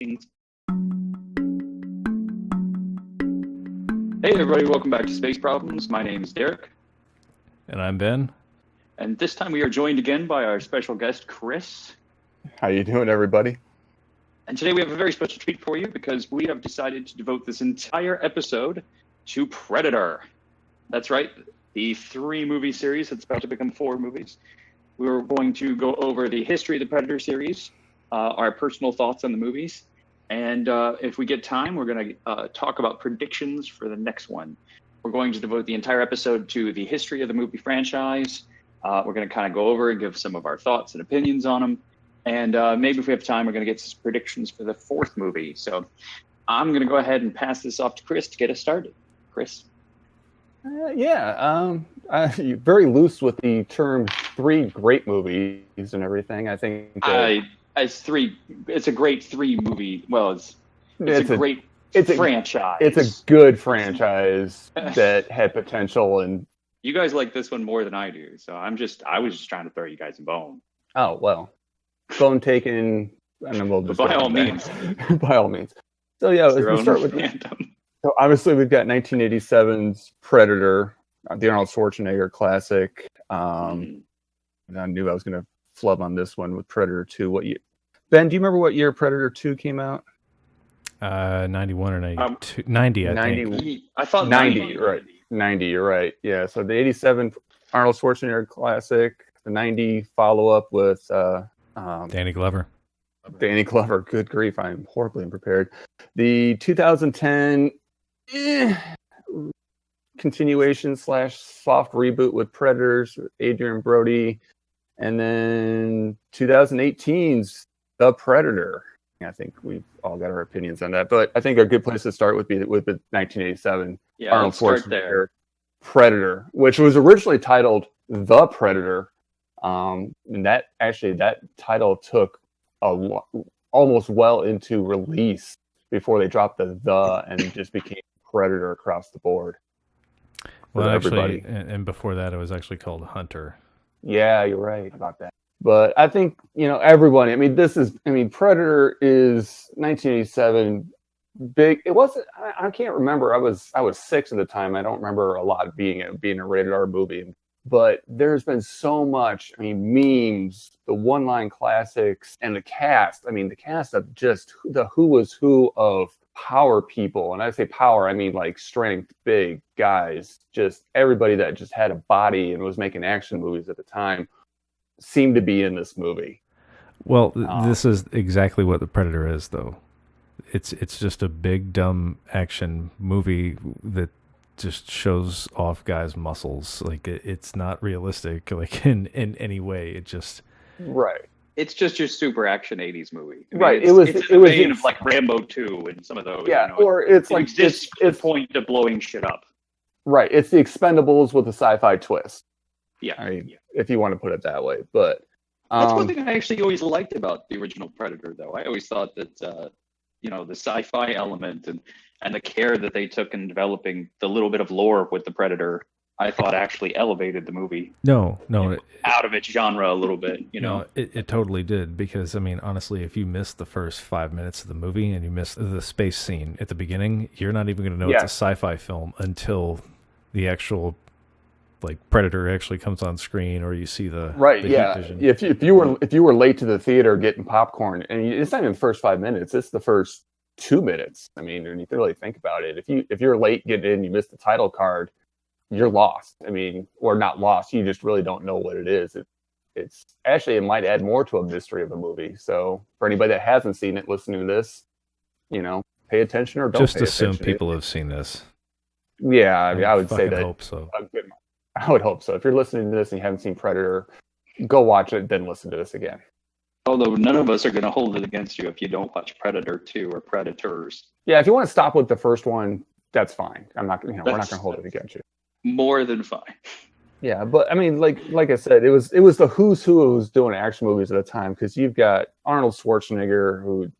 Hey everybody, welcome back to Space Problems. My name is Derek. And I'm Ben. And this time we are joined again by our special guest, Chris. How you doing, everybody? And today we have a very special treat for you because we have decided to devote this entire episode to Predator. That's right, the 3-movie series that's about to become 4 movies. We're going to go over the history of the Predator series, our personal thoughts on the movies, and if we get time, we're going to talk about predictions for the next one. We're going to devote the entire episode to the history of the movie franchise. We're going to kind of go over and give some of our thoughts and opinions on them. And maybe if we have time, we're going to get some predictions for the 4th movie. So I'm going to go ahead and pass this off to Chris to get us started. Chris? You're very loose with the term 3 great movies and everything. I think it's a great 3-movie. Well, it's a great franchise. It's a good franchise that had potential. And you guys like this one more than I do, so I was just trying to throw you guys a bone. Oh well, bone taken. And then we'll just by all means. By all means. So yeah, let's start with random. So obviously we've got 1987's Predator, the Arnold Schwarzenegger classic. I knew I was going to flub on this one with Predator 2. What year? Ben, do you remember what year Predator 2 came out? 91 or 92. 90, I think. I thought 90, right. 90, you're right. Yeah, so the 87 Arnold Schwarzenegger classic, the 90 follow-up with Danny Glover. Danny Glover, good grief, I'm horribly unprepared. The 2010 continuation / soft reboot with Predators, Adrian Brody, and then 2018's The Predator. I think we've all got our opinions on that, but I think a good place to start would be with the 1987 Arnold Schwarzenegger Predator, which was originally titled The Predator, and that title took almost well into release before they dropped the and just became Predator across the board. Well, actually, and before that, it was actually called Hunter. Yeah, you're right about that. But I think, everyone, Predator is 1987 big. It wasn't, I can't remember. I was 6 at the time. I don't remember a lot being a rated R movie. But there's been so much, memes, the one-line classics, and the cast. The cast of just the who was who of power people. And I say power, I mean like strength, big guys. Just everybody that just had a body and was making action movies at the time seemed to be in this movie. Well, this is exactly what The Predator is, though. It's just a big, dumb action movie that just shows off guys' muscles. Like it's not realistic, like in any way. It just right. It's just your super action 80s movie. Right. It was of like Rambo 2 and some of those. Yeah. Or it's like it's the point of blowing shit up. Right. It's the Expendables with a sci-fi twist. Yeah. If you want to put it that way, but that's one thing I actually always liked about the original Predator, though. I always thought that the sci-fi element and the care that they took in developing the little bit of lore with the Predator, I thought actually elevated the movie. No, out of its genre a little bit. No, it totally did, because honestly, if you miss the first 5 minutes of the movie and you miss the space scene at the beginning, you're not even going to know it's a sci-fi film until the actual Predator actually comes on screen, or you see the heat vision. If you were late to the theater getting popcorn, and it's not even the first 5 minutes, it's the first 2 minutes. When you really think about it, if you're late getting in, you missed the title card, you're lost. Or not lost. You just really don't know what it is. It's actually, it might add more to a mystery of the movie. So for anybody that hasn't seen it, listening to this, pay attention or don't. Just assume people have seen this. Yeah, I would say that. Hope so. I would hope so. If you're listening to this and you haven't seen Predator, go watch it, then listen to this again. Although none of us are going to hold it against you if you don't watch Predator 2 or Predators. Yeah, if you want to stop with the first one, that's fine. I'm not, we're not going to hold it against you. More than fine. Yeah, but like I said, it was the who's who was doing action movies at the time, because you've got Arnold Schwarzenegger, who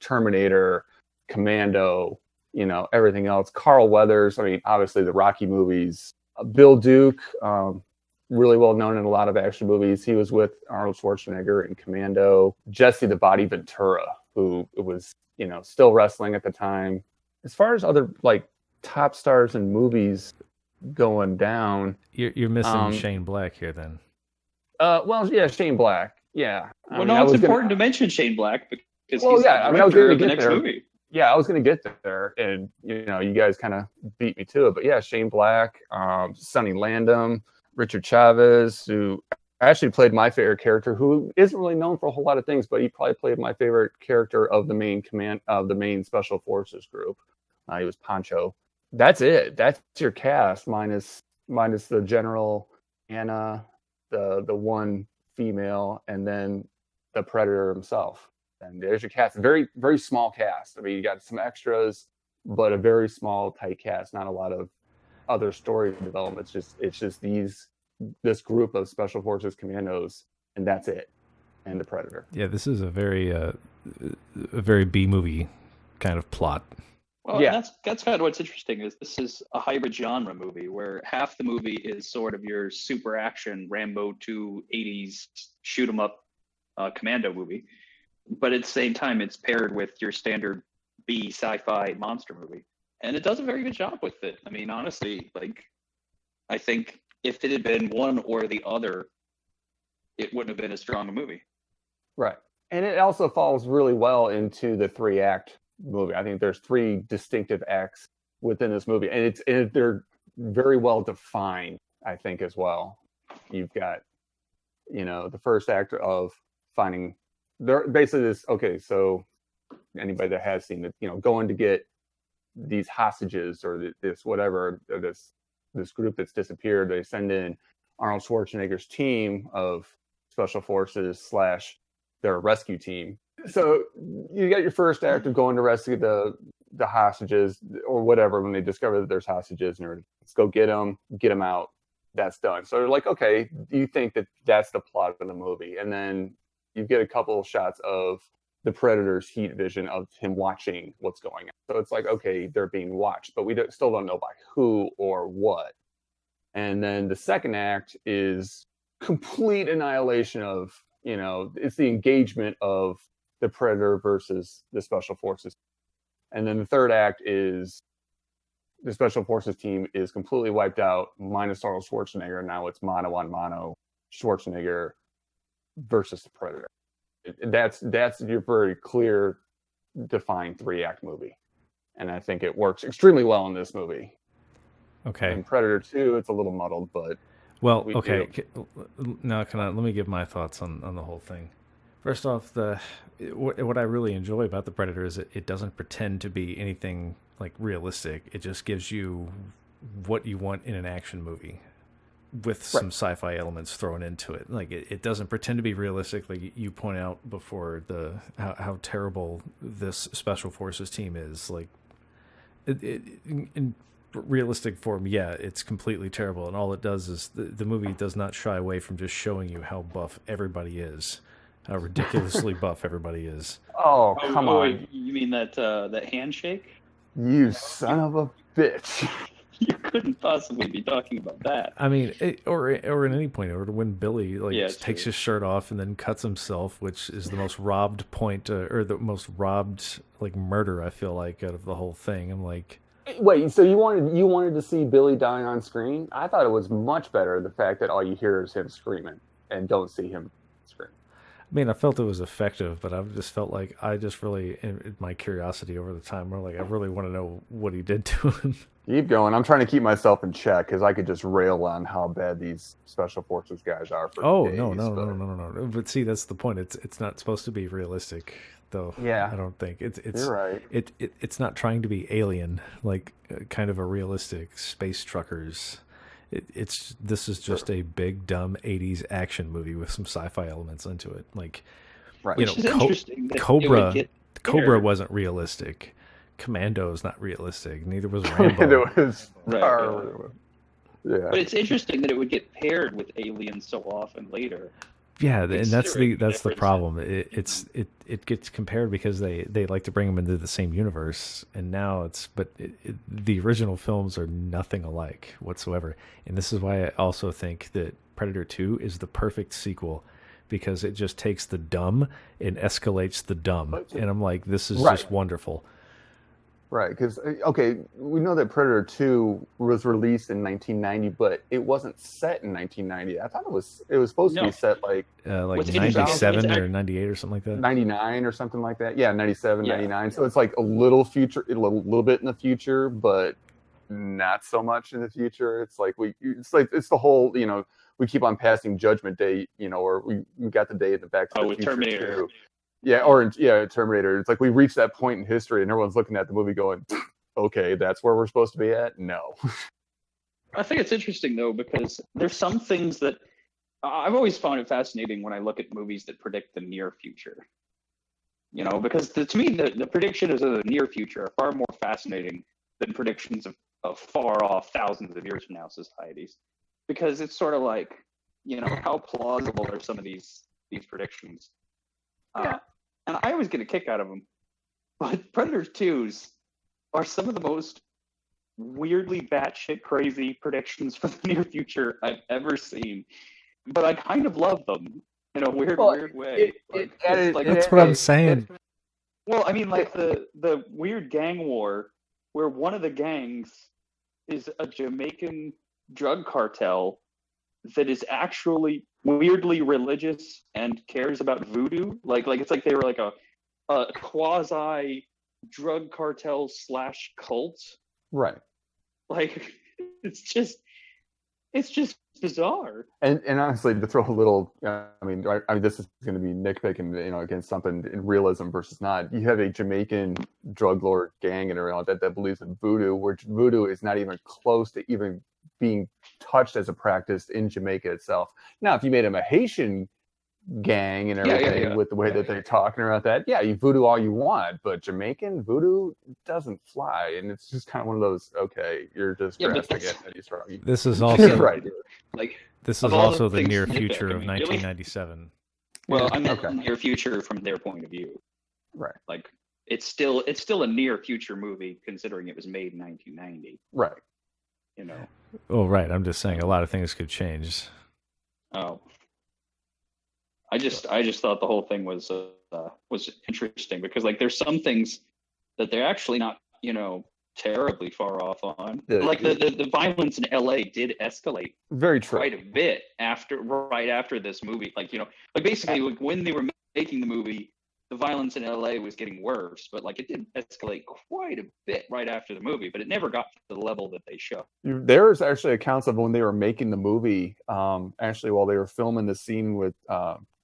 Terminator, Commando, everything else. Carl Weathers. Obviously the Rocky movies. Bill Duke, really well known in a lot of action movies. He was with Arnold Schwarzenegger in Commando. Jesse the Body Ventura who was, still wrestling at the time. As far as other like top stars in movies going down, you're missing Shane Black here then. Well, yeah, Shane Black. Yeah. It's important to mention Shane Black because he's the director of the next movie. Yeah, I was going to get there, and you guys kind of beat me to it. But yeah, Shane Black, Sonny Landham, Richard Chavez, who actually played my favorite character, who isn't really known for a whole lot of things, but he probably played my favorite character of the main special forces group. He was Pancho. That's it. That's your cast minus the general, Anna, the one female, and then the Predator himself. And there's your cast. Very, very small cast. I mean, you got some extras, but a very small, tight cast. Not a lot of other story development. It's just this group of special forces commandos, and that's it. And the Predator. Yeah, this is a very B movie kind of plot. Well, yeah, that's kind of what's interesting is this is a hybrid genre movie where half the movie is sort of your super action Rambo 2 80s shoot 'em up commando movie, but at the same time it's paired with your standard B sci-fi monster movie, and it does a very good job with it. I mean, honestly, like I think if it had been one or the other, it wouldn't have been as strong a movie. Right, and it also falls really well into the 3-act movie. I think there's 3 distinctive acts within this movie, and they're very well defined, I think, as well. You've got, the first act of finding, they're basically this, okay, so anybody that has seen it, going to get these hostages or this whatever, or this group that's disappeared, they send in Arnold Schwarzenegger's team of special forces / their rescue team. So you got your first act of going to rescue the hostages or whatever when they discover that there's hostages, and let's go get them out. That's done. So they're like, okay, do you think that that's the plot of the movie? And then you get a couple of shots of the Predator's heat vision of him watching what's going on. So it's like, okay, they're being watched, but we still don't know by who or what. And then the second act is complete annihilation of, it's the engagement of the Predator versus the Special Forces. And then the third act is the Special Forces team is completely wiped out, minus Arnold Schwarzenegger. Now it's mano on mano, Schwarzenegger versus the Predator. That's your very clear, defined 3-act movie. And I think it works extremely well in this movie. Okay. In Predator 2, it's a little muddled, but... Well, okay. Now, let me give my thoughts on the whole thing. First off, what I really enjoy about the Predator is it doesn't pretend to be anything like realistic. It just gives you what you want in an action movie, with some sci-fi elements thrown into it. Like it doesn't pretend to be realistic. Like you point out before, how terrible this Special Forces team is. Like in realistic form, yeah, it's completely terrible. And all it does is the movie does not shy away from just showing you how buff everybody is. How ridiculously buff everybody is. Oh, come on. Wait, you mean that handshake? You son of a bitch. You couldn't possibly be talking about that. I mean, or at any point, or when Billy takes his shirt off and then cuts himself, which is the most robbed point, or the most robbed murder, I feel like, out of the whole thing. I'm like, wait, so you wanted to see Billy dying on screen? I thought it was much better the fact that all you hear is him screaming and don't see him scream. I mean, I felt it was effective, but I just felt like I just really, in my curiosity over the time, I really want to know what he did to him. Keep going. I'm trying to keep myself in check because I could just rail on how bad these Special Forces guys are for days. No. But see, that's the point. It's not supposed to be realistic, though. Yeah, I don't think it's. You're right. It's not trying to be Alien, like kind of a realistic space truckers. This is just a big dumb 80s action movie with some sci-fi elements into it. Like, right. Which is interesting. Cobra wasn't realistic. Commando is not realistic. Neither was Rambo. It was yeah. But it's interesting that it would get paired with Alien so often later. Yeah, and that's the problem. It gets compared because they like to bring them into the same universe, and now the original films are nothing alike whatsoever. And this is why I also think that Predator 2 is the perfect sequel, because it just takes the dumb and escalates the dumb. And I'm like, this is Right. just wonderful. Right, because okay, we know that Predator 2 was released in 1990, but it wasn't set in 1990. I thought it was supposed to be set like What's 97 or 98 or something like that. 99 or something like that. Yeah, 97, 99. So it's like a little little bit in the future, but not so much in the future. It's like it's the whole, we keep on passing Judgment Day, or we got the day in the Back to the Future Terminator. too. Yeah, Terminator. It's like we reached that point in history, and everyone's looking at the movie going, "Okay, that's where we're supposed to be at." No. I think it's interesting though, because there's some things that I've always found it fascinating when I look at movies that predict the near future. Because to me, the predictions of the near future are far more fascinating than predictions of far off thousands of years from now societies, because it's sort of like, how plausible are some of these predictions? And I always get a kick out of them. But Predator 2s are some of the most weirdly batshit crazy predictions for the near future I've ever seen. But I kind of love them in a weird way. That's what I'm saying. Well, I mean, like the weird gang war where one of the gangs is a Jamaican drug cartel that is actually weirdly religious and cares about voodoo. Like it's like they were like a quasi drug cartel / cult. Right. Like it's just bizarre. And honestly, to throw a little, I mean, this is going to be nitpicking, against something in realism versus not. You have a Jamaican drug lord gang and around that believes in voodoo, which voodoo is not even close to even being touched as a practice in Jamaica itself. Now, if you made them a Haitian gang and everything with the way that they're talking about that, you voodoo all you want, but Jamaican voodoo doesn't fly, and it's just kind of one of those, okay, you're just grasping at Eddie Strong. This is also right. Like this is also the near future of 1997. Well, I meant near future from their point of view. Right. Like it's still a near future movie considering it was made in 1990. Right. Oh, right. I'm just saying a lot of things could change. Oh. I just thought the whole thing was interesting because like there's some things that they're actually not, terribly far off on. Like the violence in LA did escalate very true quite a bit right after this movie. Like, like basically like when they were making the movie, the violence in LA was getting worse, but like it did escalate quite a bit right after the movie, but it never got to the level that they show. There's actually accounts of when they were making the movie, actually while they were filming the scene with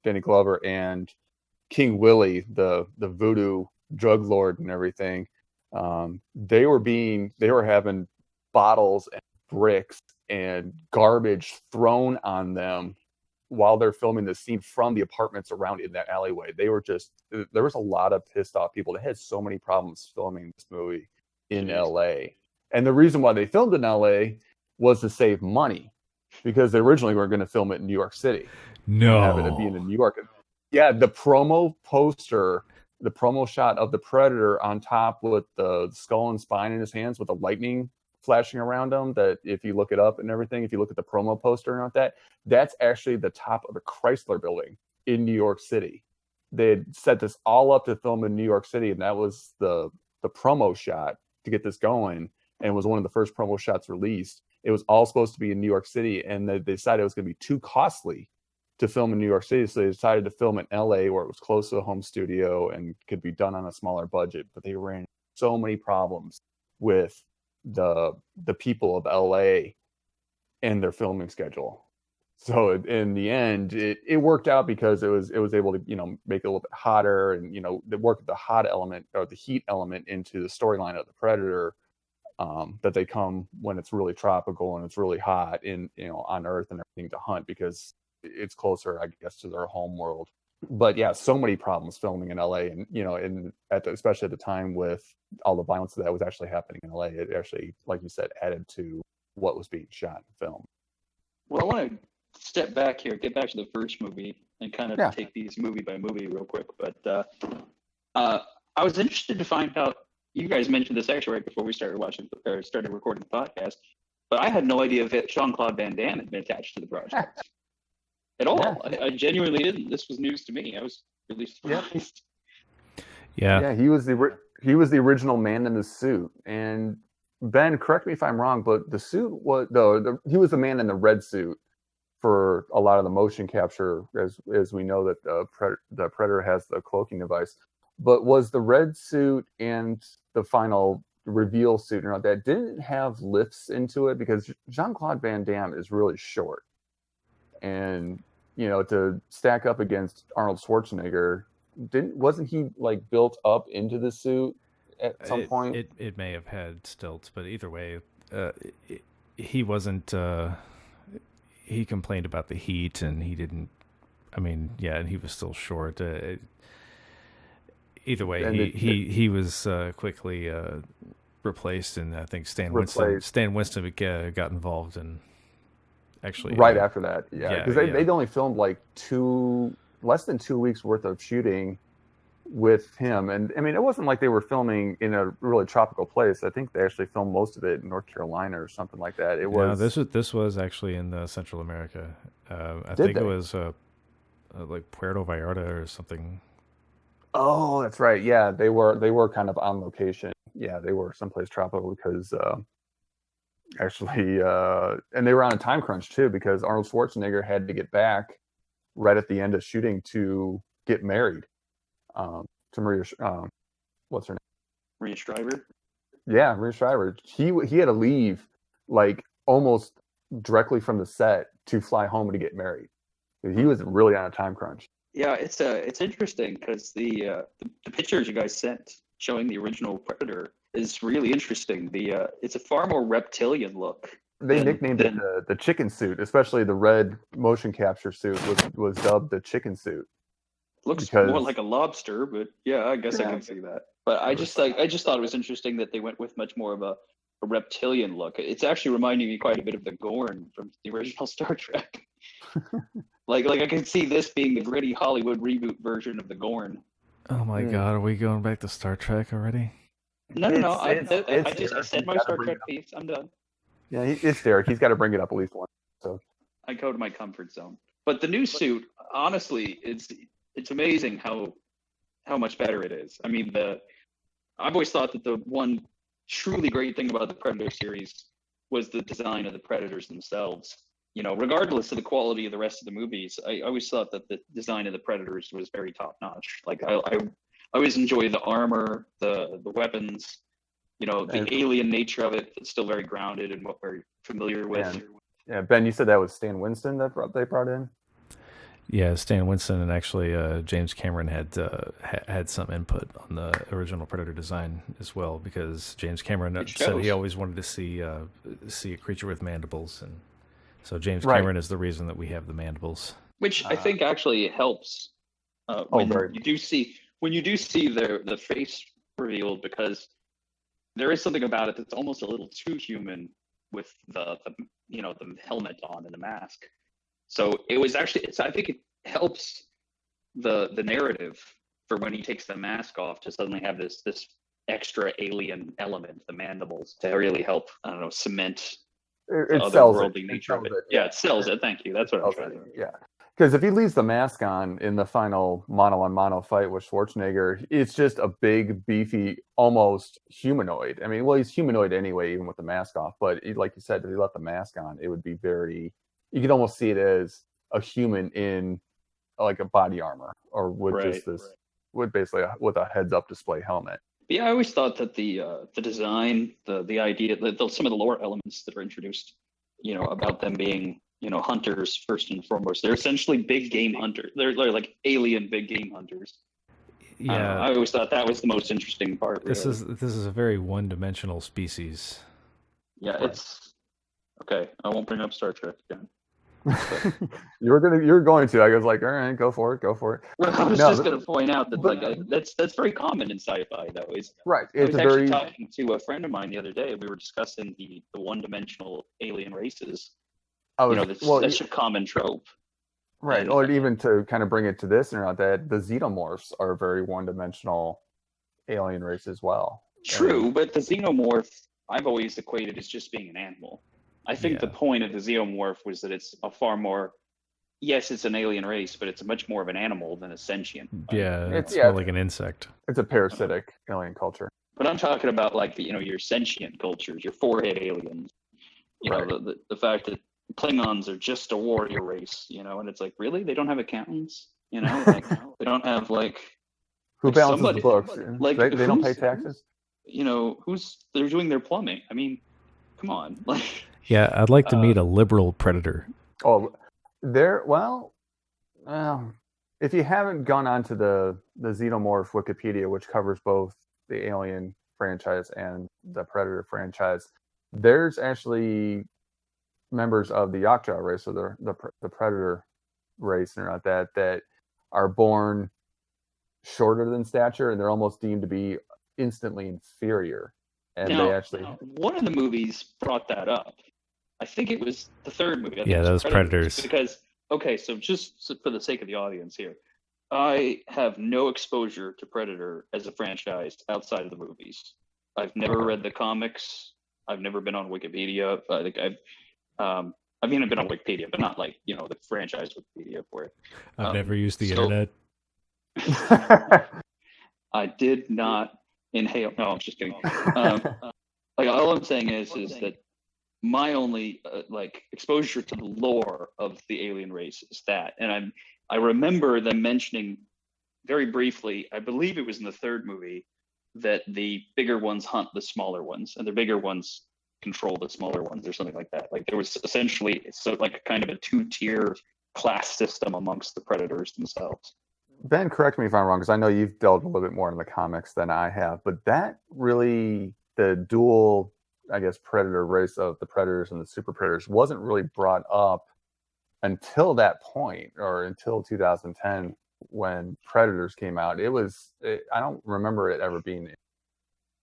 Danny Glover and King Willie, the voodoo drug lord and everything. They were having bottles and bricks and garbage thrown on them while they're filming the scene from the apartments around in that alleyway. There was a lot of pissed off people that had so many problems filming this movie in LA. And the reason why they filmed in LA was to save money, because they originally were going to film it in New York City. No. Have it be in New York. Yeah, the promo poster, the promo shot of the Predator on top with the skull and spine in his hands with the lightning flashing around him, that if you look it up and everything, if you look at the promo poster and all that, that's actually the top of the Chrysler building in New York City. They had set this all up to film in New York City, and that was the promo shot to get this going, and was one of the first promo shots released. It was all supposed to be in New York City, and they decided it was going to be too costly to film in New York City, so they decided to film in LA where it was close to the home studio and could be done on a smaller budget. But they ran so many problems with the people of LA and their filming schedule. So in the end, it worked out because it was able to make it a little bit hotter and work the hot element or the heat element into the storyline of the Predator, that they come when it's really tropical and it's really hot in on Earth and everything to hunt, because it's closer, I guess, to their home world. But yeah, so many problems filming in LA, and especially at the time with all the violence that was actually happening in LA, it actually, like you said, added to what was being shot and filmed. Well, I want to step back here, get back to the first movie, and kind of take these movie by movie real quick. But I was interested to find out. You guys mentioned this actually right before we started recording the podcast, but I had no idea that Jean-Claude Van Damme had been attached to the project. at all. I genuinely didn't. This was news to me. I was really surprised. Yeah, he was the original man in the suit. And Ben, correct me if I'm wrong, but the suit was he was the man in the red suit for a lot of the motion capture, as we know that the Predator has the cloaking device. But was the red suit and the final reveal suit and all that didn't have lifts into it, because Jean-Claude Van Damme is really short, and to stack up against Arnold Schwarzenegger, wasn't he like built up into the suit at some point? It may have had stilts, but either way, he wasn't. He complained about the heat, and he didn't. I mean, yeah, and he was still short. Either way, he was quickly replaced, and I think Stan Winston got involved, and actually right after that, because they'd only filmed like less than 2 weeks worth of shooting with him, and I mean, it wasn't like they were filming in a really tropical place. I think they actually filmed most of it in North Carolina or something like that. This was actually in Central America. I think it was like Puerto Vallarta or something. Oh, that's right. Yeah, they were kind of on location. Yeah, they were someplace tropical because and they were on a time crunch too, because Arnold Schwarzenegger had to get back right at the end of shooting to get married to Maria. What's her name? Maria Shriver. Yeah, Maria Shriver. He had to leave like almost directly from the set to fly home to get married. He was really on a time crunch. Yeah, it's interesting because the pictures you guys sent showing the original Predator is really interesting. It's a far more reptilian look. They nicknamed it the chicken suit, especially the red motion capture suit was dubbed the chicken suit. Looks more like a lobster, but yeah, I guess I can see that. But I just thought it was interesting that they went with much more of a reptilian look. It's actually reminding me quite a bit of the Gorn from the original Star Trek. Like I can see this being the gritty Hollywood reboot version of the Gorn. Oh my God, are we going back to Star Trek already? No. I said my Star Trek piece. I'm done. Yeah, it's Derek. He's got to bring it up at least once. So I go to my comfort zone. But the new suit, honestly, it's amazing how much better it is. I mean, I've always thought that the one truly great thing about the Predator series was the design of the Predators themselves. Regardless of the quality of the rest of the movies, I always thought that the design of the Predators was very top notch. Like I always enjoy the armor, the weapons, the alien nature of it. It's still very grounded in what we're familiar with. Yeah, Ben, you said that was Stan Winston that they brought in. Yeah, Stan Winston, and actually James Cameron had some input on the original Predator design as well, because James Cameron said he always wanted to see a creature with mandibles, and so James Cameron is the reason that we have the mandibles, which I think actually helps when you do see the face revealed, because there is something about it that's almost a little too human with the helmet on and the mask. So it was actually, I think it helps the narrative for when he takes the mask off to suddenly have this extra alien element, the mandibles, to really help, cement the otherworldly nature of it. Yeah, it sells it. Thank you. That's what I'm trying to do. Yeah. Because if he leaves the mask on in the final mano-on-mano fight with Schwarzenegger, it's just a big, beefy, almost humanoid. I mean, well, he's humanoid anyway, even with the mask off. But like you said, if he left the mask on, it would be very... You could almost see it as a human in like a body armor, or with basically with a heads-up display helmet. Yeah, I always thought that the design, the idea, some of the lore elements that are introduced, about them being, hunters first and foremost. They're essentially big game hunters. They're like alien big game hunters. Yeah, I always thought that was the most interesting part. This is a very one-dimensional species. Yeah, it's okay. I won't bring up Star Trek again. You were going to. I was like, all right, go for it. Well, I was just going to point out that that's very common in sci-fi, though. Right. I was actually talking to a friend of mine the other day. We were discussing the one-dimensional alien races. That's a common trope. Right. Or even to kind of bring it to this and that the xenomorphs are a very one-dimensional alien race as well. True, but the xenomorph I've always equated as just being an animal. I think the point of the xenomorph was that it's a far more, yes, it's an alien race, but it's much more of an animal than a sentient. Yeah, it's more like an insect. It's a parasitic alien culture. But I'm talking about like your sentient cultures, your forehead aliens. Right. The fact that Klingons are just a warrior race, and it's like, really, they don't have accountants, like they don't have who like balances somebody, the books? Like they don't pay taxes. They're doing their plumbing. I mean, come on, like. Yeah, I'd like to meet a liberal predator. Oh, well, if you haven't gone on to the Xenomorph Wikipedia, which covers both the Alien franchise and the Predator franchise, there's actually members of the Yaktja race, or the Predator race, and not that are born shorter than stature, and they're almost deemed to be instantly inferior. And now, they actually one of the movies brought that up. I think it was the third movie. Yeah, those Predators. Because, okay, so just for the sake of the audience here, I have no exposure to Predator as a franchise outside of the movies. I've never read the comics. I've never been on Wikipedia. I think I've been on Wikipedia, but not like the franchise Wikipedia for it. I've never used the internet. I did not inhale. No, I'm just kidding. All I'm saying is that my only exposure to the lore of the alien race is that, and I remember them mentioning very briefly, I believe it was in the third movie, that the bigger ones hunt the smaller ones, and the bigger ones control the smaller ones, or something like that. Like there was essentially kind of a 2-tier class system amongst the predators themselves. Ben, correct me if I'm wrong, because I know you've delved a little bit more in the comics than I have, but that really, the dual, I guess, predator race of the predators and the super predators wasn't really brought up until that point, or until 2010 when Predators came out. I don't remember it ever being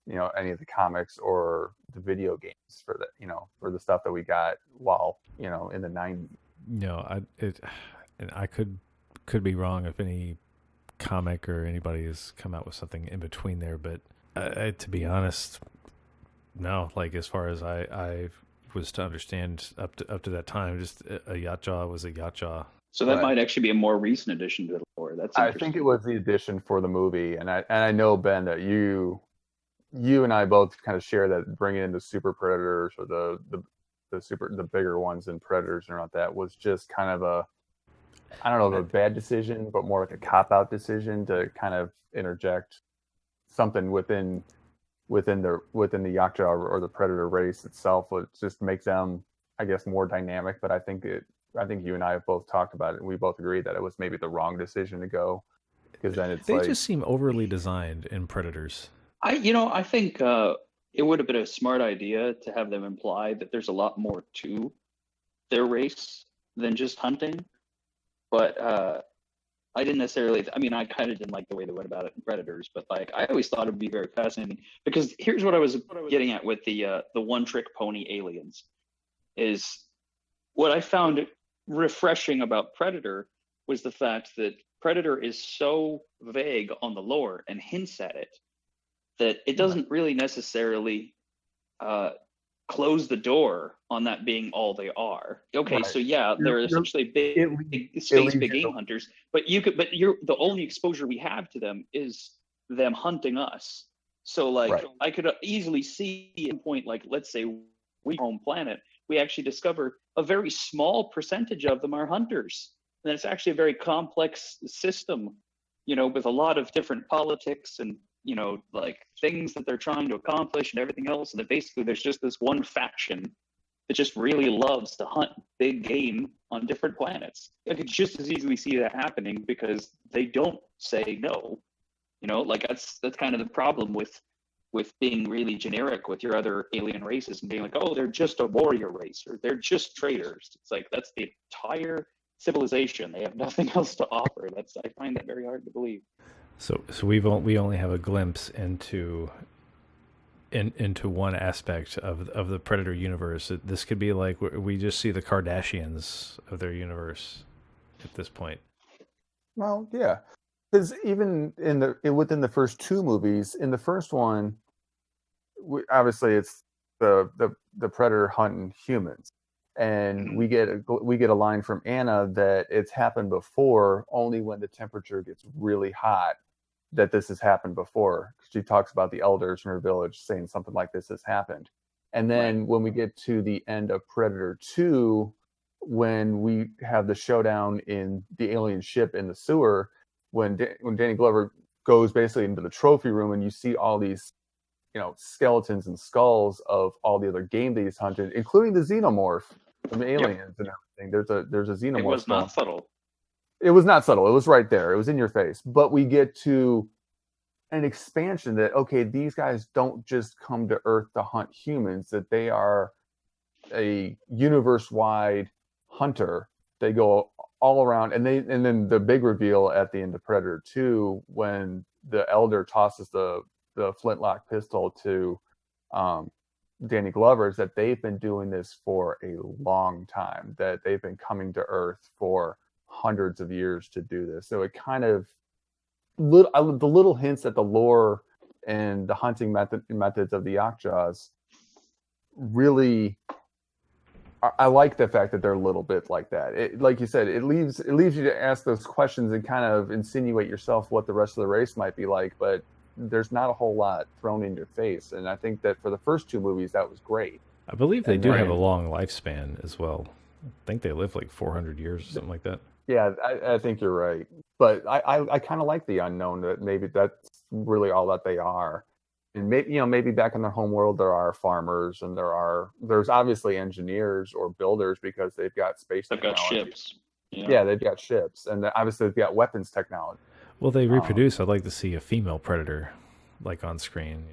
any of the comics or the video games for for the stuff that we got while in the 90s. No, I could be wrong if any comic or anybody has come out with something in between there, but to be honest, no. Like, as far as I was to understand up to that time, just a Yaktja was a Yaktja. So that might actually be a more recent addition to the lore. I think it was the addition for the movie, and I know, Ben, that you and I both kind of share that bringing in the super predators, or the bigger ones than predators, or not, that was just kind of a bad decision, but more like a cop-out decision to kind of interject something within the Yaktja or the predator race itself. Would just make them, I guess, more dynamic. But I think you and I have both talked about it, and we both agree that it was maybe the wrong decision to go, because then they just seem overly designed in Predators. I think it would have been a smart idea to have them imply that there's a lot more to their race than just hunting. But I didn't necessarily. I kind of didn't like the way they went about it in Predators. But I always thought it would be very fascinating, because here's what I was getting at with the one-trick pony aliens is what I found refreshing about Predator was the fact that Predator is so vague on the lore and hints at it that it doesn't really necessarily close the door on that being all they are. Okay, right. So yeah, they're essentially big game hunters, but the only exposure we have to them is them hunting us. So I could easily see at a point, let's say we home planet, we actually discover a very small percentage of them are hunters. And it's actually a very complex system, with a lot of different politics and, things that they're trying to accomplish and everything else. And that basically there's just this one faction that just really loves to hunt big game on different planets. I could just as easily see that happening, because they don't say no. That's kind of the problem with being really generic with your other alien races and being like, oh, they're just a warrior race, or they're just traders. It's like, that's the entire civilization. They have nothing else to offer. I find that very hard to believe. So we only have a glimpse into one aspect of the Predator universe. This could be like we just see the Kardashians of their universe at this point. Well, yeah. Because even within the first two movies, in the first one, obviously it's the Predator hunting humans, and we get a line from Anna that it's happened before, only when the temperature gets really hot, that this has happened before. She talks about the elders in her village saying something like this has happened. And then when we get to the end of Predator 2, when we have the showdown in the alien ship in the sewer, when Danny Glover goes basically into the trophy room and you see all these, skeletons and skulls of all the other game that he's hunted, including the xenomorph from Aliens and everything. There's a xenomorph. It was not subtle. It was not subtle. It was right there. It was in your face. But we get to an expansion that, okay, these guys don't just come to Earth to hunt humans, that they are a universe-wide hunter. They go all around, and then the big reveal at the end of Predator 2 when the Elder tosses the flintlock pistol to Danny Glover is that they've been doing this for a long time, that they've been coming to Earth for hundreds of years to do this. So it kind of the little hints at the lore and the hunting methods of the Yaktjas really, I like the fact that they're a little bit like that. It, like you said, it leaves you to ask those questions and kind of insinuate yourself what the rest of the race might be like, but there's not a whole lot thrown in your face. And I think that for the first two movies, that was great. I believe they do have a long lifespan as well. I think they live like 400 years or something like that. Yeah, I think you're right. But I kind of like the unknown, that maybe that's really all that they are. And maybe back in their home world, there are farmers and there's obviously engineers or builders because they've got space technology. They've got ships. Yeah, they've got ships. And obviously they've got weapons technology. Well, they reproduce. I'd like to see a female Predator like on screen.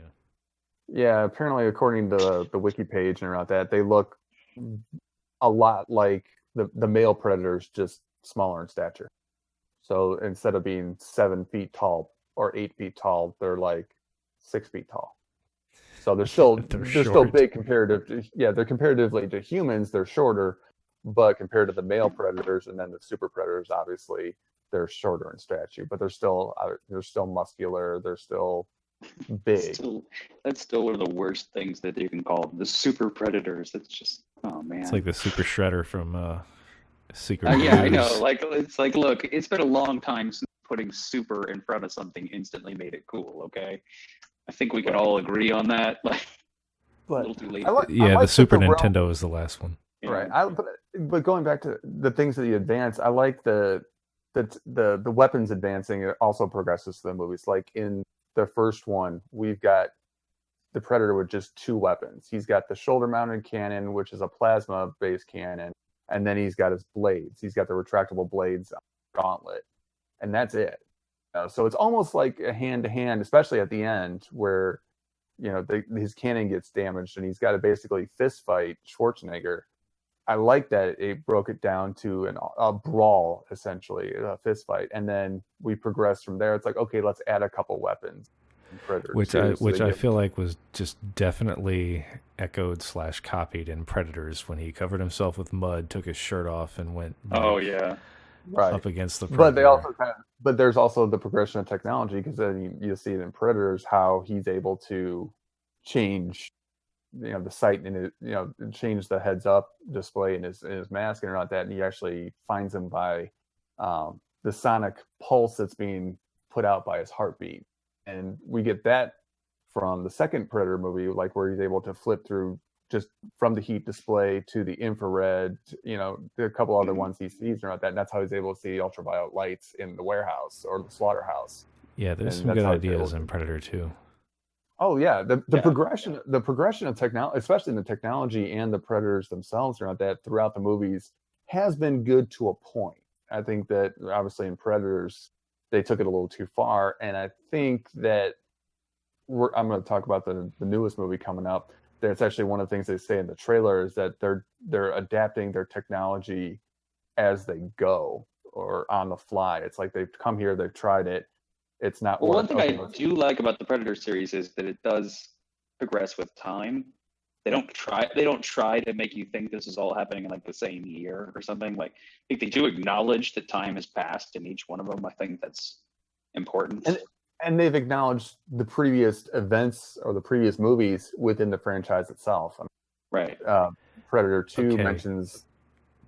Yeah, apparently according to the wiki page and around that, they look a lot like the male Predators, just smaller in stature. So instead of being 7 feet tall or 8 feet tall, they're like 6 feet tall. So they're still big comparative. They're comparatively to humans, they're shorter, but compared to the male Predators and then the super Predators, obviously they're shorter in stature, but they're still muscular. They're still big. That's still one of the worst things that you can call them, the super Predators. That's just, oh man. It's like the Super Shredder from Secret. I know. It's like, look, it's been a long time since putting super in front of something instantly made it cool. Okay, I think we can all agree on that. Like, but a little too late. The Super Nintendo is the last one. Yeah. Right. But going back to the things that you advance, I like the weapons advancing. It also progresses to the movies. Like in the first one, we've got the Predator with just 2 weapons. He's got the shoulder-mounted cannon, which is a plasma-based cannon, and then he's got his blades. He's got the retractable blades gauntlet, and that's it. So it's almost like a hand-to-hand, especially at the end, where his cannon gets damaged, and he's got to basically fist fight Schwarzenegger. I like that it broke it down to a brawl, essentially, a fist fight, and then we progress from there. It's like, okay, let's add a couple weapons. Which I feel like was just definitely echoed / copied in Predators when he covered himself with mud, took his shirt off, and went up against the Predator. But there's also the progression of technology, because then you see it in Predators how he's able to change the sight in it, change the heads up display in his mask and all that, and he actually finds him by the sonic pulse that's being put out by his heartbeat. And we get that from the second Predator movie, like where he's able to flip through just from the heat display to the infrared, there are a couple other ones he sees and all that, and that's how he's able to see ultraviolet lights in the warehouse or the slaughterhouse. Yeah, there's some good ideas in Predator 2. Oh yeah, the progression of technology, especially in the technology and the Predators themselves around that throughout the movies, has been good to a point. I think that obviously in Predators they took it a little too far, and I think that I'm going to talk about the newest movie coming up. That's actually one of the things they say in the trailer is that they're adapting their technology as they go or on the fly. It's like they've come here, they've tried it. It's not. Well, one thing I do like about the Predator series is that it does progress with time. They don't try to make you think this is all happening in like the same year or something. Like, I think they do acknowledge that time has passed in each one of them. I think that's important. And they've acknowledged the previous events or the previous movies within the franchise itself. Right. Predator 2 mentions.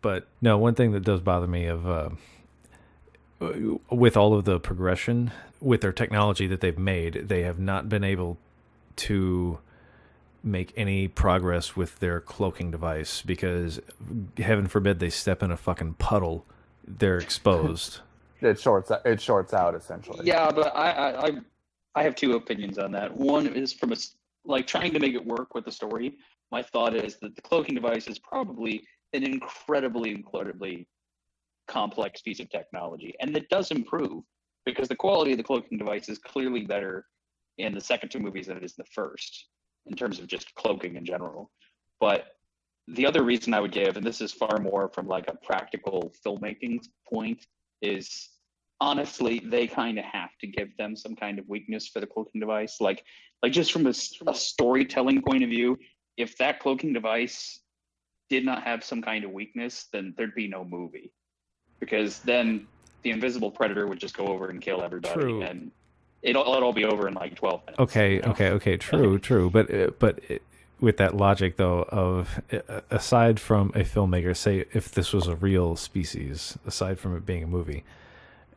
But no, one thing that does bother me with all of the progression with their technology that they've made, they have not been able to make any progress with their cloaking device, because heaven forbid they step in a fucking puddle, they're exposed. It shorts out essentially. Yeah, but I have two opinions on that. One is from trying to make it work with the story. My thought is that the cloaking device is probably an incredibly complex piece of technology, and it does improve because the quality of the cloaking device is clearly better in the second two movies than it is in the first in terms of just cloaking in general. But the other reason I would give, and this is far more from like a practical filmmaking point, is honestly they kind of have to give them some kind of weakness for the cloaking device. Like just from a storytelling point of view, if that cloaking device did not have some kind of weakness, then there'd be no movie, because then the invisible predator would just go over and kill everybody. True. And it'll all be over in like 12 minutes. Okay. True. But with that logic though, of aside from a filmmaker, say if this was a real species, aside from it being a movie.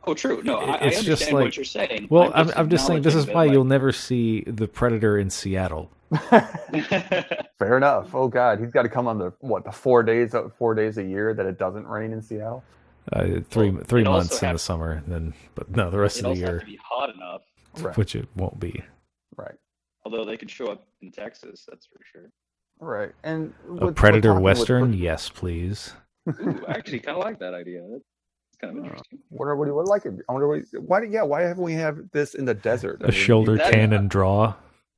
Oh, true. No, I understand just like, what you're saying. Well, I'm just saying this is why you'll never see the Predator in Seattle. Fair enough. Oh God, he's got to come on the 4 days a year that it doesn't rain in Seattle. 3 months in the summer, but no, the rest of the year. It also has to be hot enough, right. Which it won't be. Right. Although they could show up in Texas, that's for sure. Right. And a Predator Western, yes, please. Ooh, I actually kind of like that idea. That's kind of interesting. What do you like it? I wonder why haven't we have this in the desert? Shoulder cannon draw.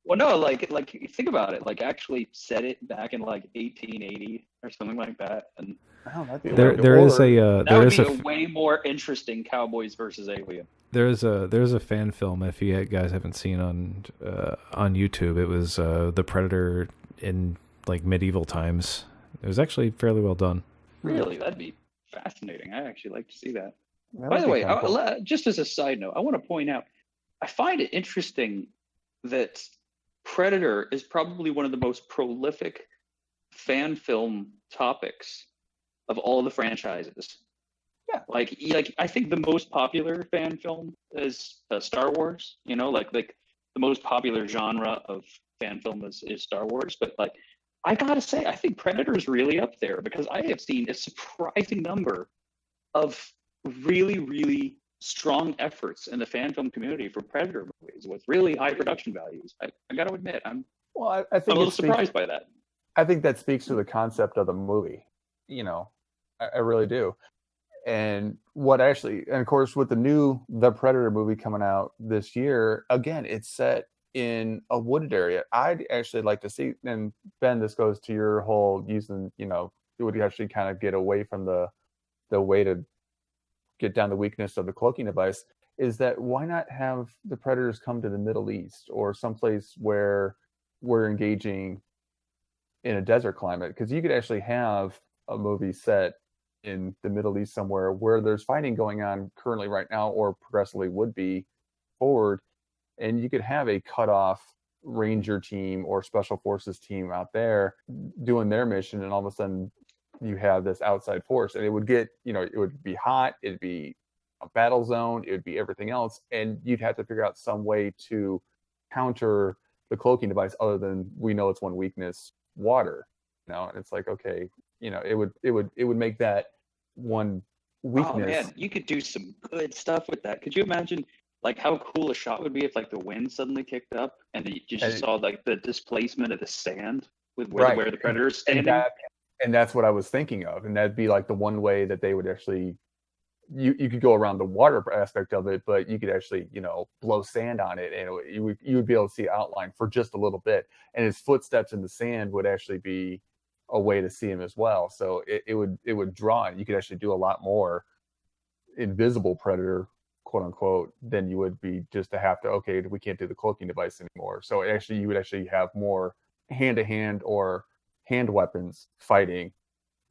Well, no, like think about it. Like actually set it back in like 1880 or something like that, and there is a way more interesting Cowboys versus Alien. There's a fan film, if you guys haven't seen on YouTube. It was the Predator in like medieval times. It was actually fairly well done. Really, that'd be fascinating. I actually like to see that. By the way, just as a side note, I want to point out, I find it interesting that Predator is probably one of the most prolific fan film topics of all the franchises. Yeah, like I think the most popular fan film is Star Wars. You know, like the most popular genre of fan film is Star Wars. But like, I gotta say, I think Predator is really up there, because I have seen a surprising number of really, really strong efforts in the fan film community for Predator movies with really high production values. I got to admit, I'm a little surprised by that. I think that speaks to the concept of the movie. You know, I really do. And and of course, with the Predator movie coming out this year, again, it's set in a wooded area. I'd actually like to see, and Ben, this goes to your whole using, it would actually kind of get away from the way to get down the weakness of the cloaking device, is that why not have the Predators come to the Middle East or someplace where we're engaging in a desert climate? Because you could actually have a movie set in the Middle East somewhere where there's fighting going on currently right now, or progressively would be forward, and you could have a cutoff ranger team or special forces team out there doing their mission, and all of a sudden you have this outside force, and it would get, it would be hot, it'd be a battle zone, it would be everything else, and you'd have to figure out some way to counter the cloaking device other than, we know it's one weakness, water. And it's like, okay, it would make that one weakness. Oh man, you could do some good stuff with that. Could you imagine like how cool a shot would be if like the wind suddenly kicked up and you just saw like the displacement of the sand with where the Predator's standing? And that's what I was thinking of, and that'd be like the one way that they would actually, you could go around the water aspect of it, but you could actually, blow sand on it, and you would be able to see outline for just a little bit, and his footsteps in the sand would actually be a way to see him as well. So it would draw, and you could actually do a lot more invisible Predator, quote unquote, than you would be just to have to, okay, we can't do the cloaking device anymore. So you would actually have more hand-to-hand or hand weapons fighting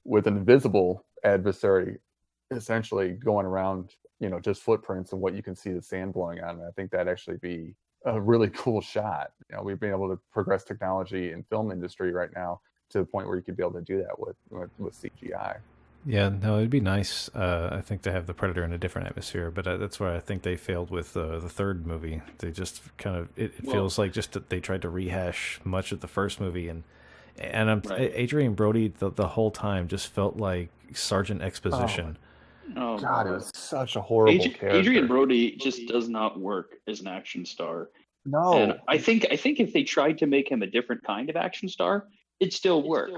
with an invisible adversary, essentially going around, just footprints and what you can see the sand blowing on. And I think that'd actually be a really cool shot. We've been able to progress technology in film industry right now to the point where you could be able to do that with CGI. Yeah, no, it'd be nice, I think, to have the Predator in a different atmosphere, but that's where I think they failed with the third movie. They just kind of, it feels like just that they tried to rehash much of the first movie, and Adrian Brody the whole time just felt like Sergeant Exposition. Oh God, it was such a horrible character. Adrian Brody just does not work as an action star. No, and I think if they tried to make him a different kind of action star, it'd still work.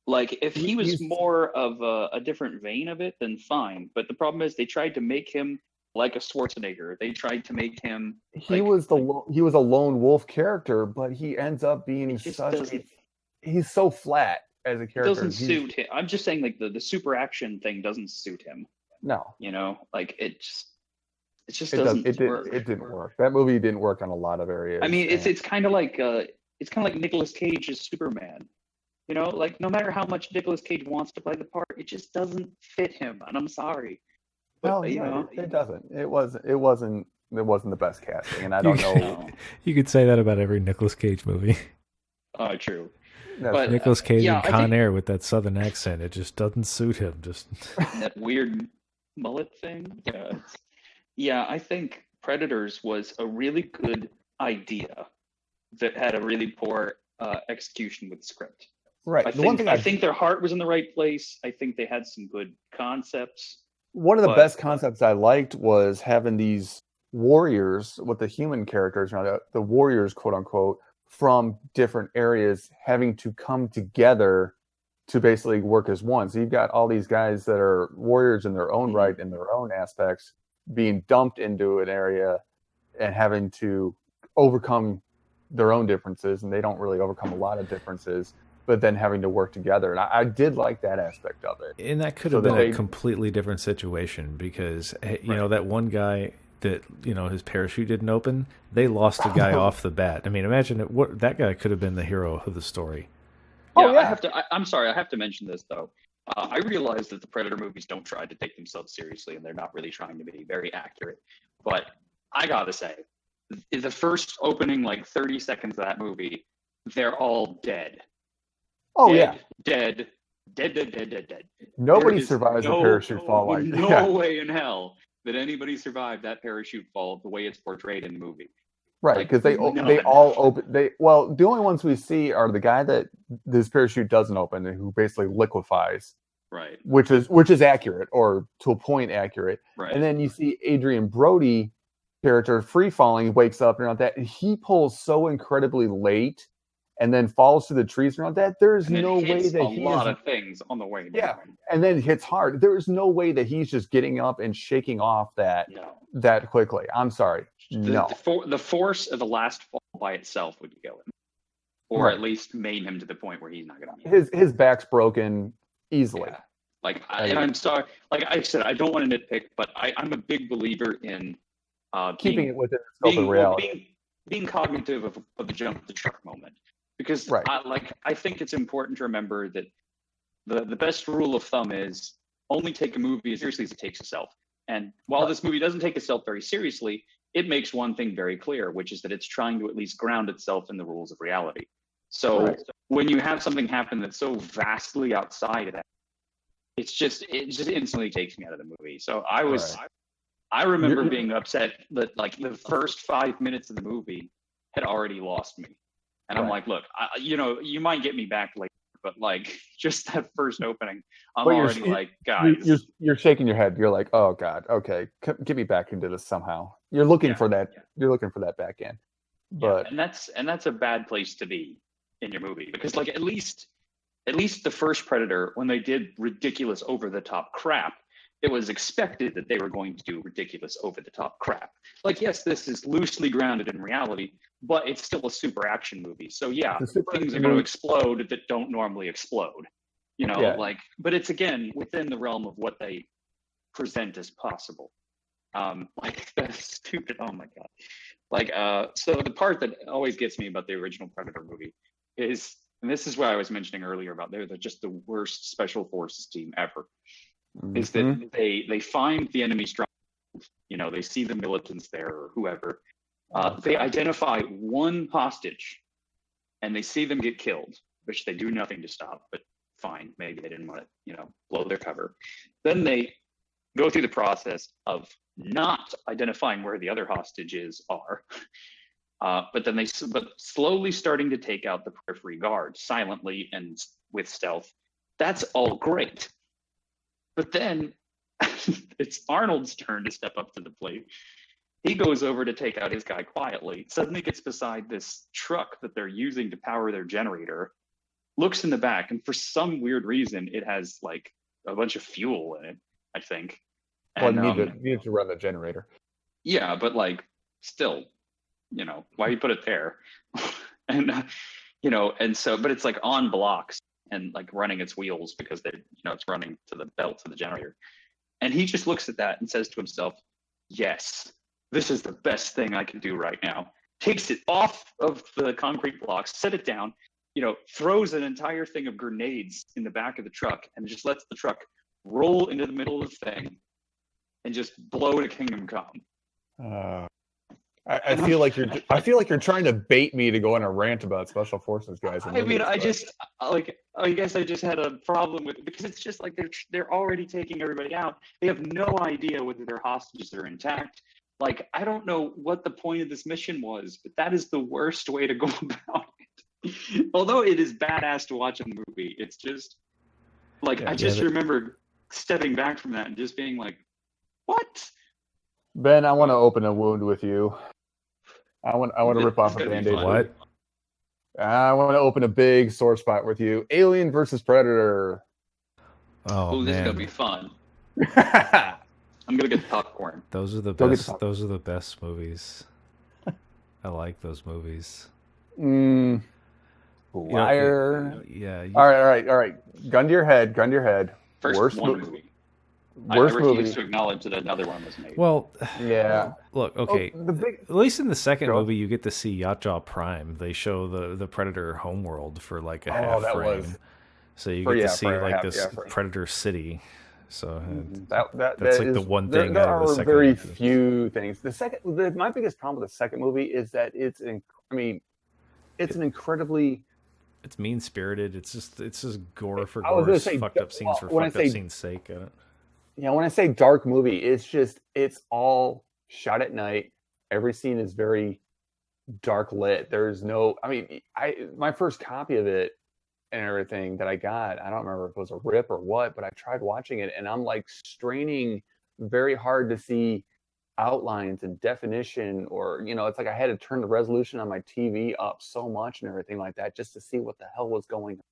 Like, if he was more of a different vein of it, then fine. But the problem is they tried to make him like a Schwarzenegger. They tried to make him. He was a lone wolf character, but he ends up being he's so flat as a character. It doesn't suit him. I'm just saying, like, the super action thing doesn't suit him. No, like it just doesn't work. It didn't work. That movie didn't work on a lot of areas. I mean, it's kind of like Nicolas Cage's Superman. Like, no matter how much Nicolas Cage wants to play the part, it just doesn't fit him, and I'm sorry. But, it doesn't. It wasn't the best casting, and I don't know. You could say that about every Nicolas Cage movie. Oh, true. But Nicolas Cage in Con Air with that southern accent, it just doesn't suit him. Just that weird mullet thing. Yeah, I think Predators was a really good idea that had a really poor execution with the script. Right. I think their heart was in the right place. I think they had some good concepts. One of the best concepts I liked was having these warriors with the human characters, the warriors, quote unquote, from different areas having to come together to basically work as one. So you've got all these guys that are warriors in their own right, in their own aspects, being dumped into an area and having to overcome their own differences, and they don't really overcome a lot of differences, but then having to work together. And I did like that aspect of it. And that could have been a completely different situation, because, you know, that one guy that, you know, his parachute didn't open, they lost a guy off the bat. I mean, imagine that guy could have been the hero of the story. Yeah, I'm sorry, I have to mention this, though. I realize that the Predator movies don't try to take themselves seriously, and they're not really trying to be very accurate. But I gotta say, the first opening, 30 seconds of that movie, they're all dead. Oh, dead. Nobody survives a parachute fall like that. No way in hell that anybody survived that parachute fall the way it's portrayed in the movie. Right, because they all open. The only ones we see are the guy that this parachute doesn't open and who basically liquefies. Right. Which is accurate, or to a point accurate. Right. And then you see Adrian Brody character free falling, wakes up and all that, and he pulls so incredibly late and then falls to the trees around that. There's no way that he a lot of things on the way down. Yeah, and then hits hard. There is no way that he's just getting up and shaking off that quickly. I'm sorry. The force of the last fall by itself would kill him, or at least maim him to the point where he's not going to be. His back's broken easily. Yeah. I'm sorry. Like I said, I don't want to nitpick, but I'm a big believer in keeping it within the scope of reality. Being cognitive of the jump the truck moment. Because I think it's important to remember that the best rule of thumb is only take a movie as seriously as it takes itself. And while this movie doesn't take itself very seriously, it makes one thing very clear, which is that it's trying to at least ground itself in the rules of reality. So when you have something happen that's so vastly outside of that, it just instantly takes me out of the movie. So I remember being upset that the first 5 minutes of the movie had already lost me. And I'm like, look, you might get me back later, but just that first opening, I'm already guys. You're shaking your head. You're like, oh God, okay, get me back into this somehow. You're looking for that. You're looking for that back end. But and that's a bad place to be in your movie, because at least the first Predator, when they did ridiculous over the top crap, it was expected that they were going to do ridiculous over the top crap. Yes, this is loosely grounded in reality, but it's still a super action movie. So things are going to explode that don't normally explode. But it's again within the realm of what they present as possible. The stupid, oh my God. So the part that always gets me about the original Predator movie is, and this is what I was mentioning earlier about they're just the worst special forces team ever. Is that they find the enemy stronghold, they see the militants there or whoever, they identify one hostage and they see them get killed, which they do nothing to stop, but fine, maybe they didn't want to, blow their cover. Then they go through the process of not identifying where the other hostages are, but slowly starting to take out the periphery guards silently and with stealth. That's all great. But then it's Arnold's turn to step up to the plate. He goes over to take out his guy quietly, suddenly gets beside this truck that they're using to power their generator, looks in the back, and for some weird reason, it has like a bunch of fuel in it, I think. Well, you need to run the generator. Yeah, but like still, why you put it there? And, but it's like on blocks and like running its wheels because it's running to the belt of the generator. And he just looks at that and says to himself, yes, this is the best thing I can do right now. Takes it off of the concrete blocks, set it down, throws an entire thing of grenades in the back of the truck and just lets the truck roll into the middle of the thing and just blow to kingdom come. I feel like you're trying to bait me to go on a rant about special forces guys. I guess I just had a problem with it because it's just like they're already taking everybody out. They have no idea whether their hostages are intact. Like, I don't know what the point of this mission was, but that is the worst way to go about it. Although it is badass to watch in the movie, it's just like remember stepping back from that and just being like, what? Ben, I want to open a wound with you. I want to rip off a Band-Aid. What? I want to open a big sore spot with you. Alien versus Predator. Oh, this is man. gonna be fun. I'm gonna get the popcorn. Those are the best. Those are the best movies. I like those movies. Liar. Yeah. All right. Gun to your head. First Worst movie. Worst I refuse movie. to acknowledge that another one was made. Well, yeah. Look, okay. At least in the second movie, you get to see Yachtjaw Prime. They show the Predator homeworld for like a half frame, so you get to see like this Predator city. So that's like the one thing. There are very few things. My biggest problem with the second movie is that it's an incredibly. It's mean spirited. It's just gore for gore's fucked up scenes for fucked up scenes' sake. Yeah, when I say dark movie, it's all shot at night. Every scene is very dark lit. There's no, my first copy of it and everything that I got, I don't remember if it was a rip or what, but I tried watching it and I'm like straining very hard to see outlines and definition, or it's like I had to turn the resolution on my TV up so much and everything like that just to see what the hell was going on.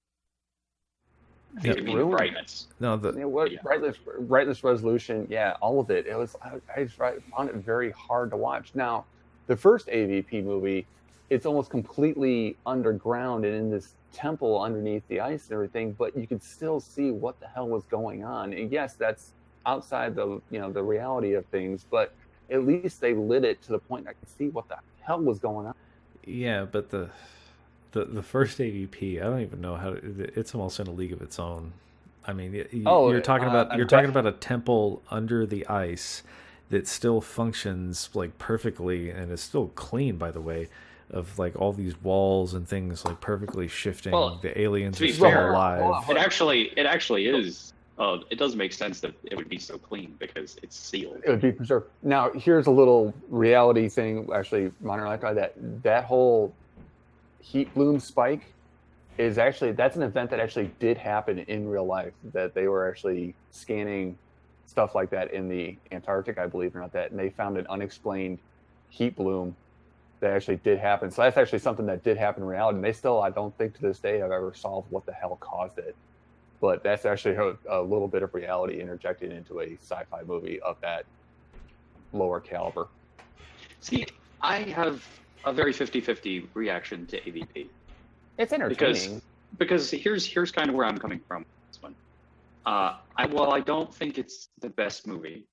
Brightness. No, brightness, resolution, all of it. It was I found it very hard to watch. Now, the first AVP movie, it's almost completely underground and in this temple underneath the ice and everything, but you could still see what the hell was going on. And yes, that's outside the the reality of things, but at least they lit it to the point I could see what the hell was going on. Yeah, but the first AVP, I don't even know how it's almost in a league of its own. I mean, you're talking about a temple under the ice that still functions like perfectly and is still clean, by the way, of like all these walls and things like perfectly shifting. The aliens are still alive. It actually is. It does make sense that it would be so clean because it's sealed. It would be preserved. Now, here's a little reality thing. Actually, minor like that whole heat bloom spike is that's an event that actually did happen in real life. That they were actually scanning stuff like that in the Antarctic, I believe, or not that, and they found an unexplained heat bloom that actually did happen. So that's actually something that did happen in reality. And they still, I don't think to this day, have ever solved what the hell caused it. But that's actually a little bit of reality interjected into a sci-fi movie of that lower caliber. See, I have a very 50-50 reaction to AVP. It's entertaining. Because here's kind of where I'm coming from with this one. I don't think it's the best movie.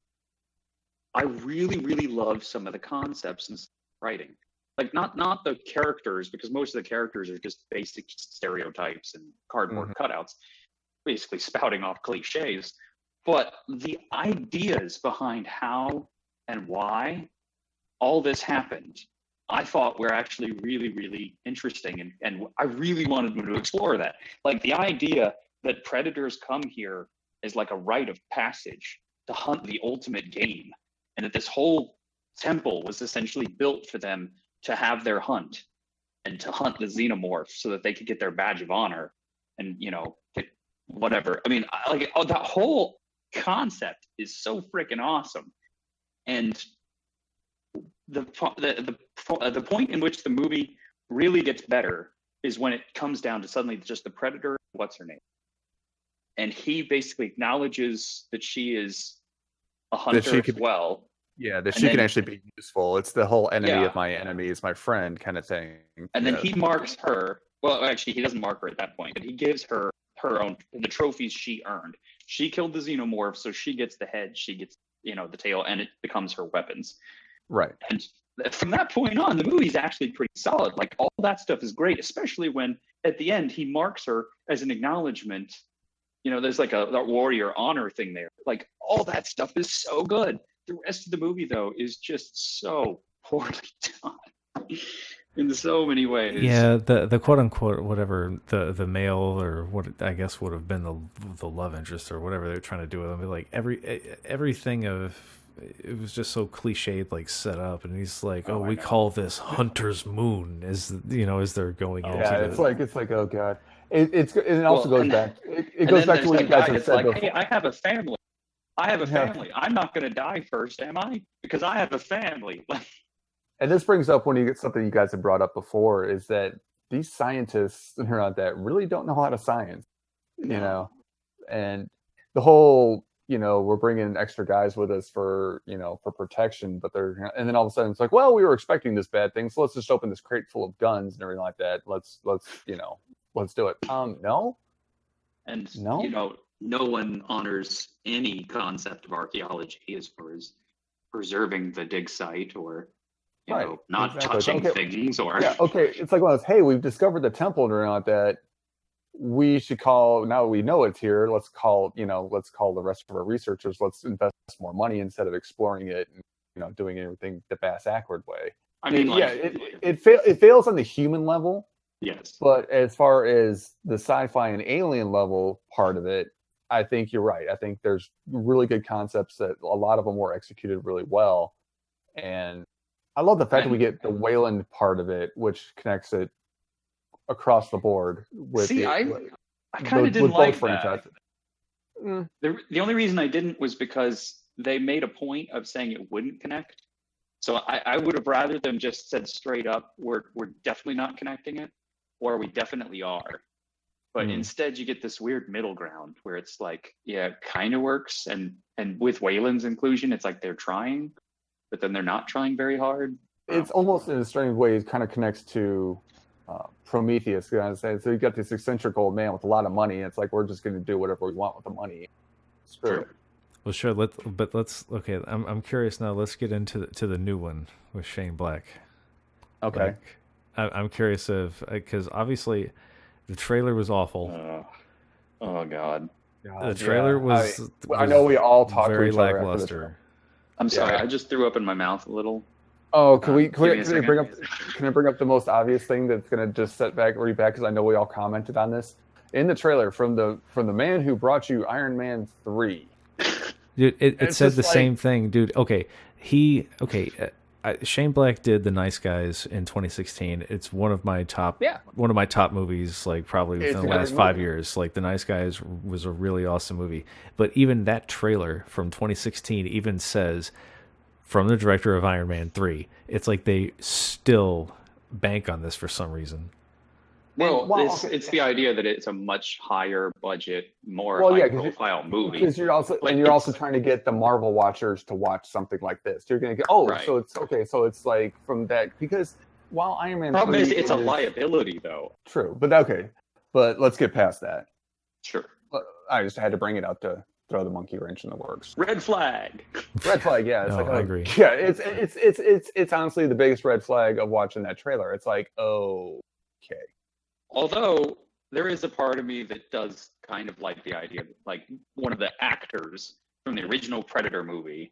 I really, really love some of the concepts and writing. Like not the characters, because most of the characters are just basic stereotypes and cardboard cutouts, basically spouting off cliches. But the ideas behind how and why all this happened I thought were actually really, really interesting. And I really wanted them to explore that. Like the idea that predators come here as like a rite of passage to hunt the ultimate game, and that this whole temple was essentially built for them to have their hunt and to hunt the xenomorph so that they could get their badge of honor and, get whatever. I mean, that whole concept is so freaking awesome. And the point in which the movie really gets better is when it comes down to suddenly just the predator, what's her name? And he basically acknowledges that she is a hunter as well. Yeah, that she can actually be useful. It's the whole enemy of my enemy is my friend kind of thing. And then he marks her. Well, actually, he doesn't mark her at that point, but he gives her own, the trophies she earned. She killed the xenomorph, so she gets the head, she gets, the tail, and it becomes her weapons. Right. And from that point on, the movie's actually pretty solid. Like, all that stuff is great, especially when at the end he marks her as an acknowledgement. There's like a warrior honor thing there. Like, all that stuff is so good. The rest of the movie, though, is just so poorly done in so many ways. Yeah, the quote unquote whatever the male or what I guess would have been the love interest or whatever they're trying to do with him. Like everything of it was just so cliched, like set up, and he's like, "Oh, we call this Hunter's Moon," as they're going into. Yeah, it's like oh god, it also goes back. It goes back to what you guys have said before. Hey, I have a family. I'm not going to die first, am I? Because I have a family. And this brings up when you get something you guys have brought up before, is that these scientists around that really don't know how to science, and the whole, we're bringing extra guys with us for protection, but and then all of a sudden it's like, well, we were expecting this bad thing, so let's just open this crate full of guns and everything like that. Let's do it. No. And, no one honors any concept of archaeology as far as preserving the dig site or, not touching things or. Yeah, okay. It's like one of those, hey, we've discovered the temple and everything like that. We should call, now that we know it's here, let's call the rest of our researchers, let's invest more money instead of exploring it and, doing everything the bass-ackward way. I mean, it fails on the human level. Yes. But as far as the sci-fi and alien level part of it, I think you're right. I think there's really good concepts that a lot of them were executed really well. And I love the fact that we get the Wayland part of it, which connects it across the board. I kind of didn't like that. The only reason I didn't was because they made a point of saying it wouldn't connect. So I would have rather them just said straight up, we're definitely not connecting it, or we definitely are. But instead you get this weird middle ground where it's like, yeah, it kind of works. And with Wayland's inclusion, it's like they're trying, but then they're not trying very hard. It's almost in a strange way, it kind of connects to Prometheus. So you got this eccentric old man with a lot of money. And it's like, we're just going to do whatever we want with the money. Screw it. Well, sure. Let's. Okay, I'm curious now. Let's get into the new one with Shane Black. Okay. I'm curious because obviously the trailer was awful. Oh God. The trailer was. I know we all talked very to each other lackluster. I'm sorry. I just threw up in my mouth a little. Oh, can I bring up the most obvious thing that's going to just read back because I know we all commented on this in the trailer from the man who brought you Iron Man 3. Dude, it said the same thing, dude. Shane Black did The Nice Guys in 2016. It's one of my top movies, like probably within the last 5 years. Like The Nice Guys was a really awesome movie. But even that trailer from 2016 even says, from the director of Iron Man 3, it's like they still bank on this for some reason. Well, it's the idea that it's a much higher budget, more high-profile movie. Because you're also trying to get the Marvel watchers to watch something like this. You're going to get so it's okay. So it's like from that because while Iron Man problem is it's a liability though. True, but okay, but let's get past that. Sure. I just had to bring it up to throw the monkey wrench in the works. Red flag. Yeah. It's I agree. Yeah, it's honestly the biggest red flag of watching that trailer. It's like, okay. Although there is a part of me that does kind of like the idea that like one of the actors from the original Predator movie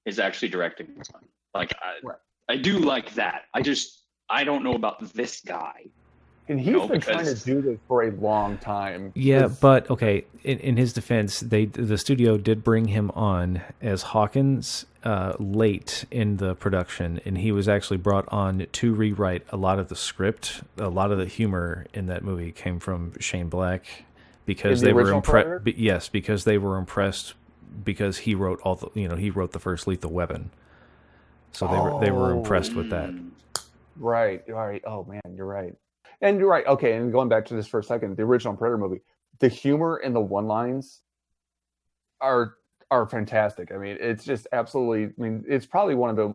is actually directing this one. Like I do like that. I don't know about this guy. And he's been trying to do this for a long time. Yeah, but okay. In his defense, the studio did bring him on as Hawkins late in the production, and he was actually brought on to rewrite a lot of the script. A lot of the humor in that movie came from Shane Black because they were impressed. Yes, because they were impressed because he wrote he wrote the first Lethal Weapon, so they were impressed with that. Right. Oh man, you're right. And you're right. Okay, and going back to this for a second, the original Predator movie, the humor and the one-lines are fantastic. I mean, it's just absolutely. I mean, it's probably one of the.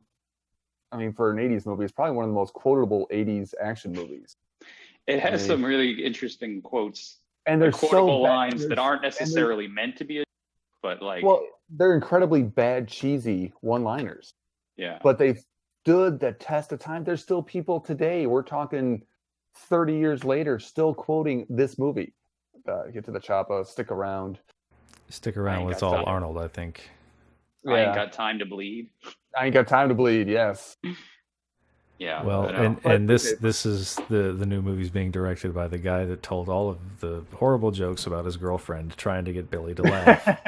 I mean, for an '80s movie, it's probably one of the most quotable '80s action movies. It has some really interesting quotes and there's quotable lines that aren't necessarily meant to be, but like. Well, they're incredibly bad, cheesy one-liners. Yeah. But they've stood the test of time. There's still people today. We're talking 30 years later, still quoting this movie. Get to the chopper, stick around. Stick around was all Arnold, I think. Yeah. I ain't got time to bleed. I ain't got time to bleed, yes. Yeah. Well, and this is the new movie's being directed by the guy that told all of the horrible jokes about his girlfriend trying to get Billy to laugh.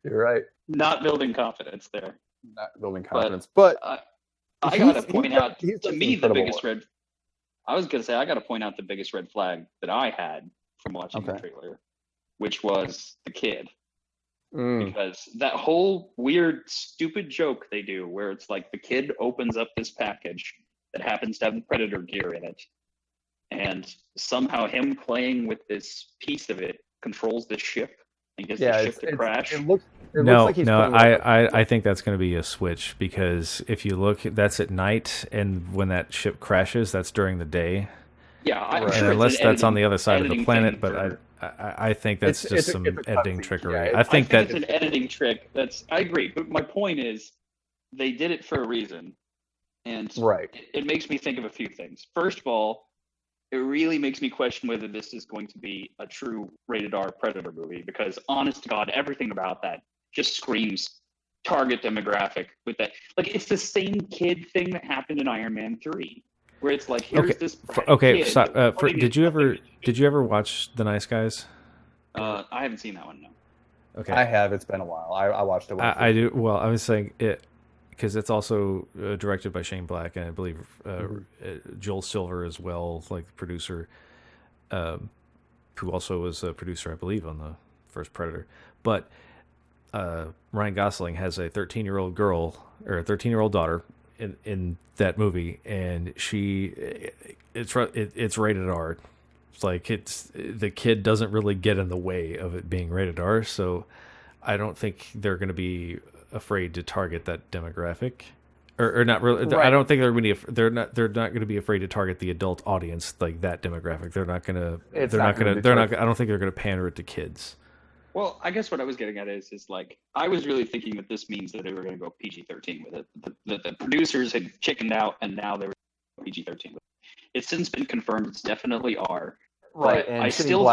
You're right. Not building confidence there. Not building confidence. But I gotta point out, to me, the biggest red. I was gonna say I gotta point out the biggest red flag that I had from watching the trailer, which was the kid, because that whole weird, stupid joke they do, where it's like the kid opens up this package that happens to have the Predator gear in it, and somehow him playing with this piece of it controls the ship and gets the ship to crash. I think that's going to be a switch, because if you look, that's at night, and when that ship crashes, that's during the day. Yeah, I'm sure unless that's on the other side of the planet, but I think that's just some editing trickery. Yeah, I think it's an editing trick. I agree, but my point is, they did it for a reason, and it makes me think of a few things. First of all, it really makes me question whether this is going to be a true rated R Predator movie, because honest to God, everything about that just screams target demographic with that. Like, it's the same kid thing that happened in Iron Man 3, where it's like, here's this kid. Did you ever watch The Nice Guys? I haven't seen that one, no. Okay. I have. It's been a while. I watched it. I do. Well, I was saying it because it's also directed by Shane Black, and I believe Joel Silver as well, like the producer, who also was a producer, I believe, on the first Predator. But Ryan Gosling has a 13-year-old girl, or a 13-year-old daughter in that movie, and it's rated R. It's like the kid doesn't really get in the way of it being rated R, so I don't think they're going to be afraid to target that demographic, or not really. Right. I don't think they're not going to be afraid to target the adult audience, like that demographic. They're not going to. I don't think they're going to pander it to kids. Well, I guess what I was getting at is like, I was really thinking that this means that they were going to go PG-13 with it. That the producers had chickened out, and now they were PG-13 with it. It's since been confirmed it's definitely R. Right. But I still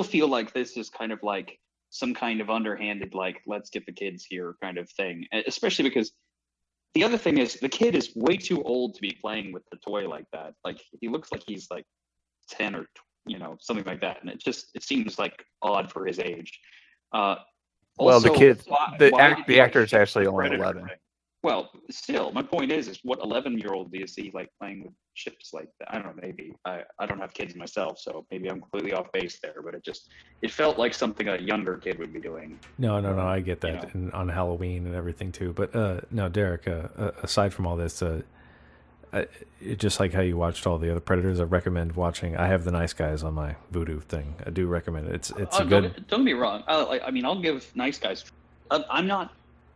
feel like this is kind of like some kind of underhanded, like, let's get the kids here kind of thing. Especially because the other thing is, the kid is way too old to be playing with the toy like that. Like, he looks like he's like 10 or something like that, and it seems like odd for his age. Well, the kid, the actor is actually only 11. Well, still, my point is what 11-year-old do you see like playing with ships like that? I don't know, maybe. I don't have kids myself, so maybe I'm completely off base there, but it felt like something a younger kid would be doing. No, I get that, and on Halloween and everything too. But no, Derek, aside from all this, just like how you watched all the other Predators, I recommend watching. I have The Nice Guys on my Vudu thing. I do recommend it. It's a good. Don't get me wrong. I mean, I'll give Nice Guys. I'm not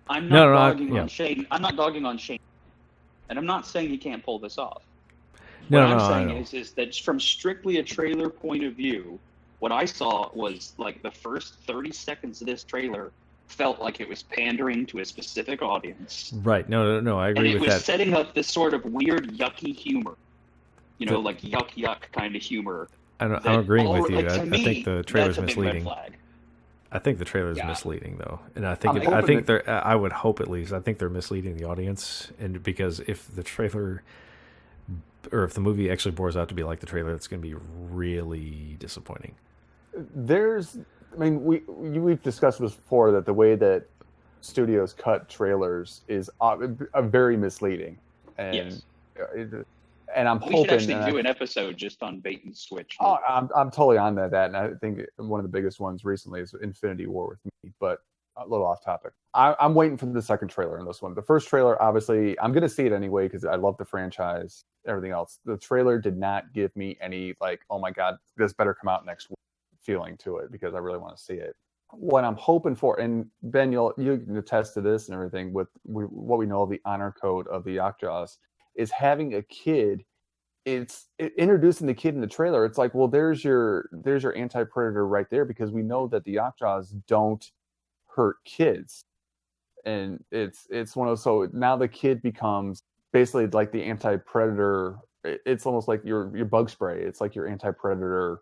dogging on Shane. I'm not dogging on Shane, and I'm not saying he can't pull this off. What I'm saying is that from strictly a trailer point of view, what I saw was like the first 30 seconds of this trailer felt like it was pandering to a specific audience. Right. No, I agree with that. It was setting up this sort of weird, yucky humor. Like yuck kind of humor. I'm agreeing with you. I think the trailer's misleading. I think the trailer is misleading, though, and I would hope at least. I think they're misleading the audience, and because if the trailer or if the movie actually bores out to be like the trailer, it's going to be really disappointing. We've discussed this before that the way that studios cut trailers is very misleading, and yes. And I'm hoping we should actually do an episode just on bait and switch. Oh, I'm totally on that, and I think one of the biggest ones recently is Infinity War with me, but a little off topic. I'm waiting for the second trailer in this one. The first trailer, obviously, I'm going to see it anyway because I love the franchise, everything else. The trailer did not give me any, like, oh my God, this better come out next week feeling to it because I really want to see it. What I'm hoping for, and Ben, you can attest to this and everything, with what we know of the honor code of the Yaktjaws, is having a kid. It's introducing the kid in the trailer. It's like, well, there's your anti-predator right there, because we know that the Yaktjaws don't hurt kids, and it's one of those. So now the kid becomes basically like the anti-predator. It's almost like your bug spray. It's like your anti-predator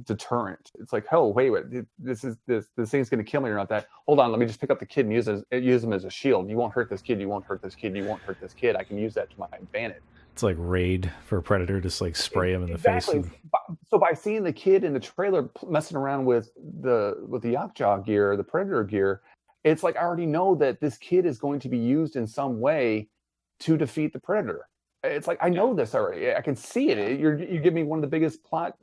deterrent. It's like, oh wait, this thing's going to kill me or not that. Hold on, let me just pick up the kid and use him as a shield. You won't hurt this kid. You won't hurt this kid. You won't hurt this kid. I can use that to my advantage. It's like Raid for Predator, just like spray him in the face. So by seeing the kid in the trailer messing around with the Yaktjaw gear, the Predator gear, it's like I already know that this kid is going to be used in some way to defeat the Predator. It's like I know this already. I can see it. You give me one of the biggest plot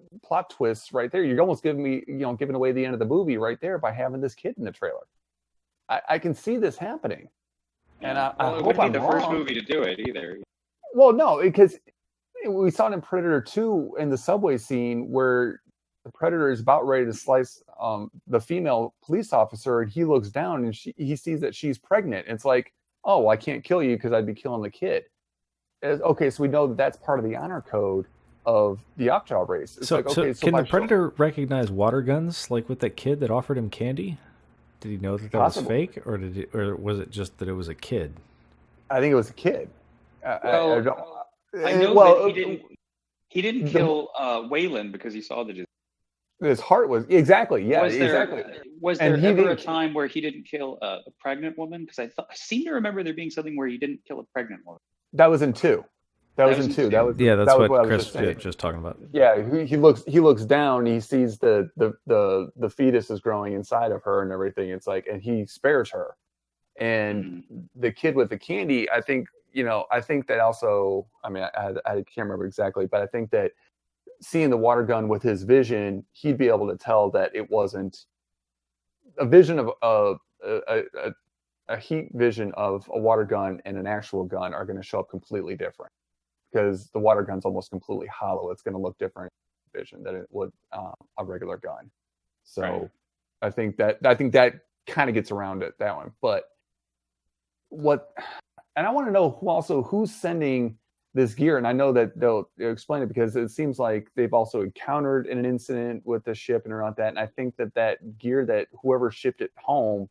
twists right there. You're almost giving me, giving away the end of the movie right there by having this kid in the trailer. I can see this happening, and I hope I'm the first movie to do it either. Well, no, because we saw it in Predator 2 in the subway scene where the Predator is about ready to slice the female police officer, and he looks down and he sees that she's pregnant. It's like, oh, well, I can't kill you because I'd be killing the kid. Okay, so we know that that's part of the honor code of the Yaktjaw race. It's so can the Predator recognize water guns, like with that kid that offered him candy? Did he know that was fake, or was it just that it was a kid? I think it was a kid. I know that he didn't kill Waylon because he saw his heart was exactly exactly. Was there ever a time where he didn't kill a pregnant woman? Because I seem to remember there being something where he didn't kill a pregnant woman. That was in 2. That's what Chris was just talking about. Yeah, he looks down, he sees the fetus is growing inside of her and everything. It's like, and he spares her. And the kid with the candy, I think that also, I can't remember exactly, but I think that seeing the water gun with his vision, he'd be able to tell that it wasn't a vision of a heat vision of a water gun and an actual gun are going to show up completely different, because the water gun's almost completely hollow. It's going to look different in vision than it would a regular gun. So right. I think that kind of gets around it, that one. But and I want to know who's sending this gear. And I know that they'll explain it, because it seems like they've also encountered an incident with the ship and around that. And I think that gear that whoever shipped it home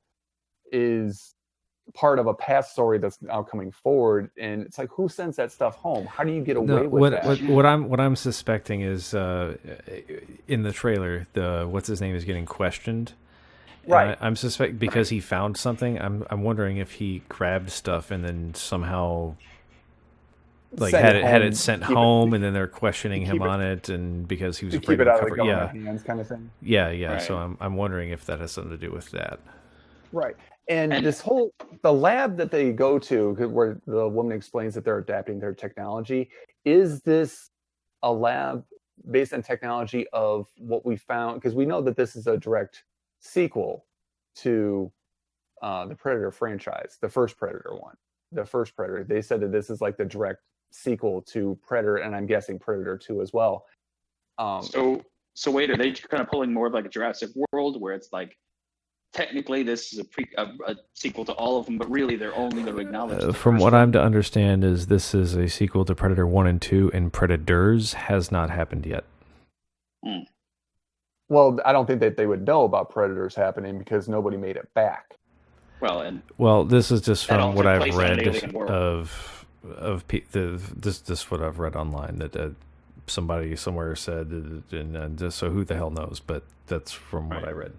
is part of a past story that's now coming forward. And it's like, who sends that stuff home? How do you get away with that? What I'm suspecting is in the trailer, what's his name is getting questioned. Right. I'm suspect because he found something. I'm wondering if he grabbed stuff and then somehow had it sent home, and then they're questioning him on it, and because he was afraid to keep it out of the government hands, kind of thing. Yeah. Right. So I'm wondering if that has something to do with that. Right. And the lab that they go to, where the woman explains that they're adapting their technology, is this a lab based on technology of what we found? Because we know that this is a direct sequel to the Predator franchise, the first Predator one. The first Predator. They said that this is like the direct sequel to Predator, and I'm guessing Predator 2 as well. So wait, are they kind of pulling more of like a Jurassic World, where it's like, technically this is a sequel to all of them, but really they're only going to acknowledge from what I'm to understand is this is a sequel to Predator 1 and 2, and Predators has not happened yet. Well, I don't think that they would know about Predators happening because nobody made it back. Well, this is just from what I've read of this what I've read online, that somebody somewhere said, and just so who the hell knows, but that's from what I read.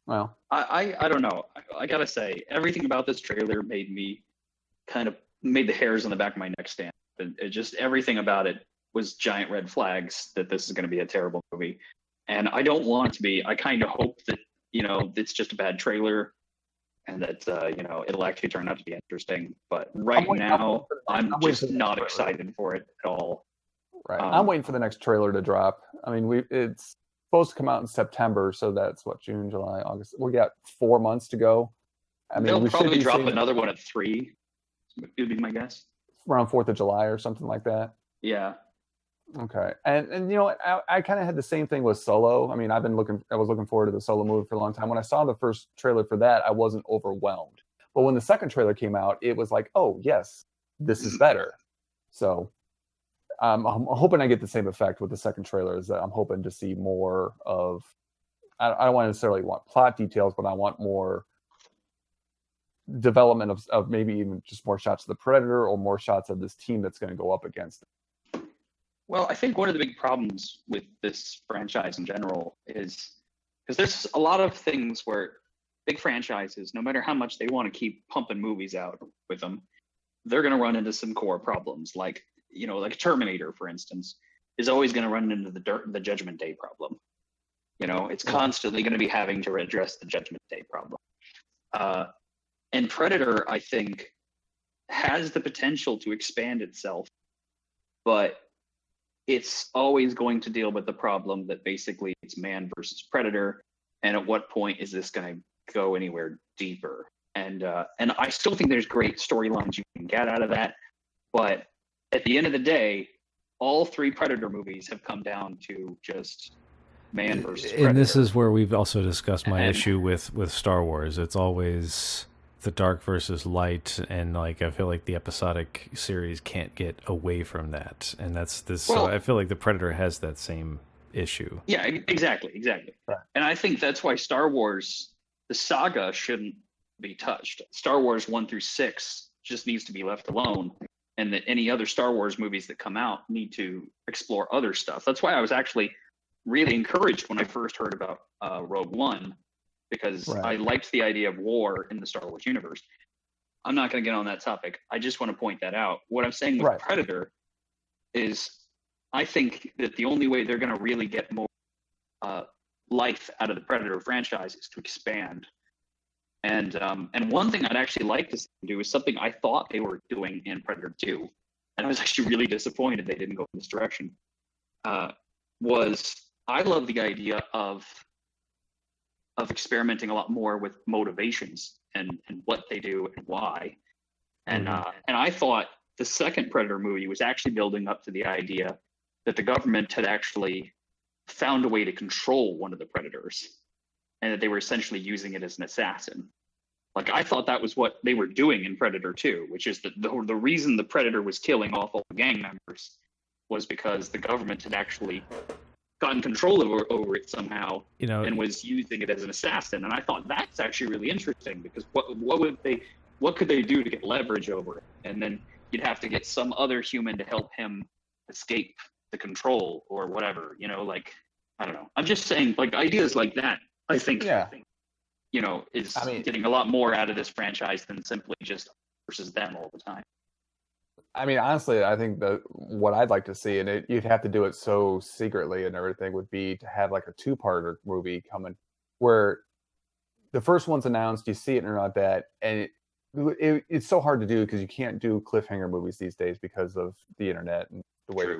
Well, I don't know. I gotta say, everything about this trailer made the hairs on the back of my neck stand. It just everything about it was giant red flags that this is going to be a terrible movie, and I don't want it to be. I kind of hope that it's just a bad trailer, and that it'll actually turn out to be interesting. But right now, I'm just not excited for it at all. Right, I'm waiting for the next trailer to drop. I mean, it's supposed to come out in September, so that's what, June, July, August. We got 4 months to go. I mean, they'll probably drop another one at 3. Would be my guess. Around 4th of July or something like that. Yeah. Okay, and I kind of had the same thing with Solo. I mean, I was looking forward to the Solo movie for a long time. When I saw the first trailer for that, I wasn't overwhelmed. But when the second trailer came out, it was like, oh yes, this is better. So I'm hoping I get the same effect with the second trailer. Is that I'm hoping to see more of. I don't necessarily want plot details, but I want more development of maybe even just more shots of the Predator or more shots of this team that's going to go up against it. Well, I think one of the big problems with this franchise in general is because there's a lot of things where big franchises, no matter how much they want to keep pumping movies out with them, they're going to run into some core problems. Like Terminator, for instance, is always going to run into the Judgment Day problem. It's constantly going to be having to address the Judgment Day problem. And Predator, I think, has the potential to expand itself, but it's always going to deal with the problem that basically it's man versus predator, and at what point is this going to go anywhere deeper? And I still think there's great storylines you can get out of that, but at the end of the day, all 3 Predator movies have come down to just man versus predator. And this is where we've also discussed my issue with Star Wars. It's always the dark versus light, and I feel like the episodic series can't get away from that, and that's this. Well, so I feel like the Predator has that same issue. Yeah, exactly. Right. And I think that's why Star Wars, the saga, shouldn't be touched. Star Wars 1 through 6 just needs to be left alone, and that any other Star Wars movies that come out need to explore other stuff. That's why I was actually really encouraged when I first heard about Rogue One, because I liked the idea of war in the Star Wars universe. I'm not going to get on that topic. I just want to point that out. What I'm saying with Predator is I think that the only way they're going to really get more life out of the Predator franchise is to expand. And one thing I'd actually like to see them do is something I thought they were doing in Predator 2, and I was actually really disappointed they didn't go in this direction, was I love the idea of experimenting a lot more with motivations and what they do and why. And I thought the second Predator movie was actually building up to the idea that the government had actually found a way to control one of the Predators, and that they were essentially using it as an assassin. I thought that was what they were doing in Predator 2, which is that the reason the Predator was killing off all the gang members was because the government had actually gotten control over it somehow, and was using it as an assassin. And I thought that's actually really interesting, because what could they do to get leverage over it? And then you'd have to get some other human to help him escape the control or whatever, I don't know. I'm just saying, ideas like that, I think, is getting a lot more out of this franchise than simply just versus them all the time. I mean, honestly, I think what I'd like to see, and you'd have to do it so secretly and everything, would be to have a 2-parter movie coming where the first one's announced, you see it and not that, and it's so hard to do because you can't do cliffhanger movies these days because of the internet and the way it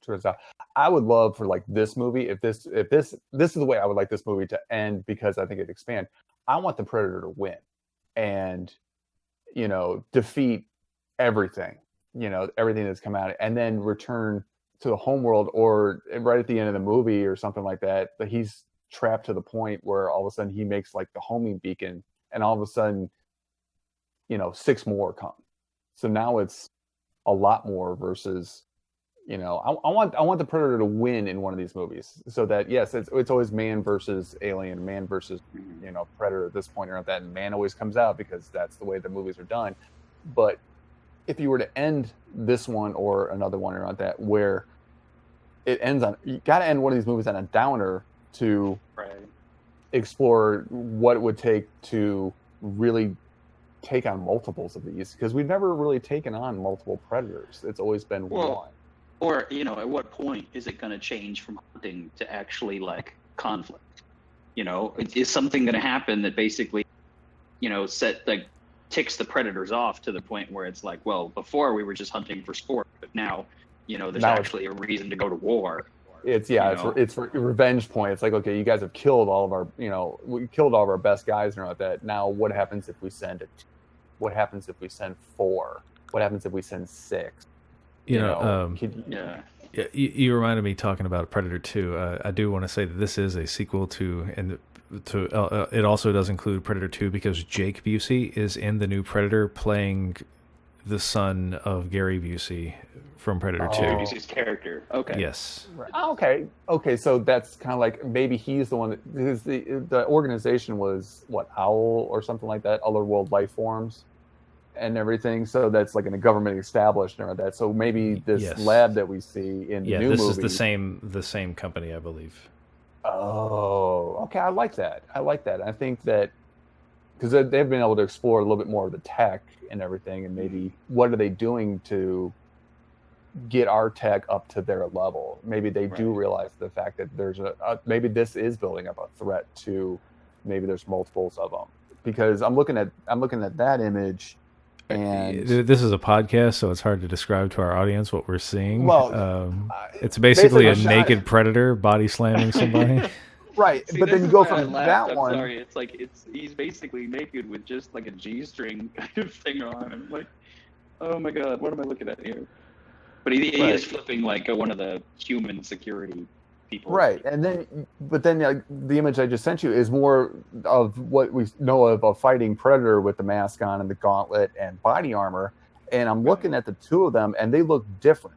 turns out. I would love for this movie, if this is the way I would like this movie to end, because I think it'd expand. I want the Predator to win and defeat everything. Everything that's come out, and then return to the homeworld, or right at the end of the movie or something like that, but he's trapped to the point where all of a sudden he makes the homing beacon, and all of a sudden 6 more come. So now it's a lot more versus I want the Predator to win in one of these movies, so that yes, it's always man versus alien, man versus Predator at this point, or that, and man always comes out because that's the way the movies are done. But if you were to end this one or another one or not that, where it ends on, you got to end one of these movies on a downer to explore what it would take to really take on multiples of these, because we've never really taken on multiple predators. It's always been one. Or, at what point is it going to change from hunting to actually like conflict? Is something going to happen that basically, ticks the predators off to the point where it's like, well, before we were just hunting for sport, but now, there's actually a reason to go to war. It's for revenge point. It's like, okay, you guys have killed all of our, we killed all of our best guys and all that. Now, what happens if we send it? What happens if we send 4? What happens if we send 6? You reminded me talking about Predator 2. I do want to say that this is a sequel to it also does include Predator 2 because Jake Busey is in the new Predator playing the son of Gary Busey from Predator 2. Gary Busey's character. Okay. Yes. Okay. So that's kind of like maybe he's the one that, because the organization was what, OWL or something like that, Other World Life Forms and everything. So that's like in a government established and all that. So maybe this lab that we see in the new movie. This is the same company, I believe. Oh, okay. I like that. I think that because they've been able to explore a little bit more of the tech and everything, and maybe what are they doing to get our tech up to their level? Maybe they do realize the fact that there's maybe this is building up a threat to, maybe there's multiples of them, because I'm looking at that image. And this is a podcast, so it's hard to describe to our audience what we're seeing. Well, it's basically a naked predator body slamming somebody. Right, see, but then you go from that one. Sorry, it's like he's basically naked with just like a G-string kind of thing on. I'm like, oh my god, what am I looking at here? But he is flipping like one of the human security people. Right, and then the image I just sent you is more of what we know of a fighting predator with the mask on and the gauntlet and body armor. And I'm looking at the two of them, and they look different.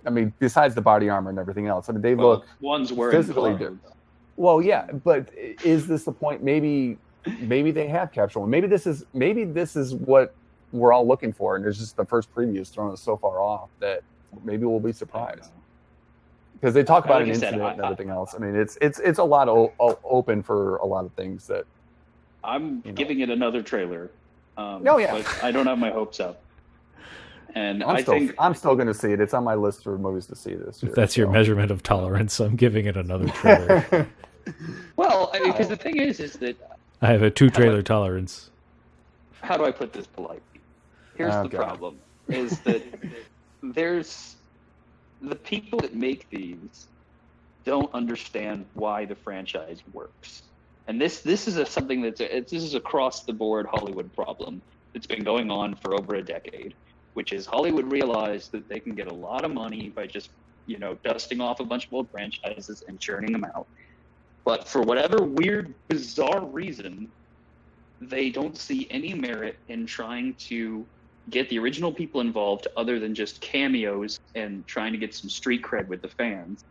I mean, besides the body armor and everything else, I mean, they look one's wearing physically different. Well, yeah, but is this the point? Maybe they have captured one. Maybe this is what we're all looking for, and there's just the first previews thrown us so far off that maybe we'll be surprised. Because they talk about an incident and everything else. I mean, it's a lot open for a lot of things that. I'm giving it another trailer. But I don't have my hopes up. And I'm still going to see it. It's on my list for movies to see this year. If that's your measurement of tolerance, I'm giving it another trailer. Well, because the thing is that I have a 2-trailer tolerance. How do I put this politely? Here's the problem: is that there's the people that make these don't understand why the franchise works, and this is something this is across the board Hollywood problem that's been going on for over a decade, which is Hollywood realized that they can get a lot of money by just dusting off a bunch of old franchises and churning them out. But for whatever weird, bizarre reason, they don't see any merit in trying to get the original people involved other than just cameos and trying to get some street cred with the fans.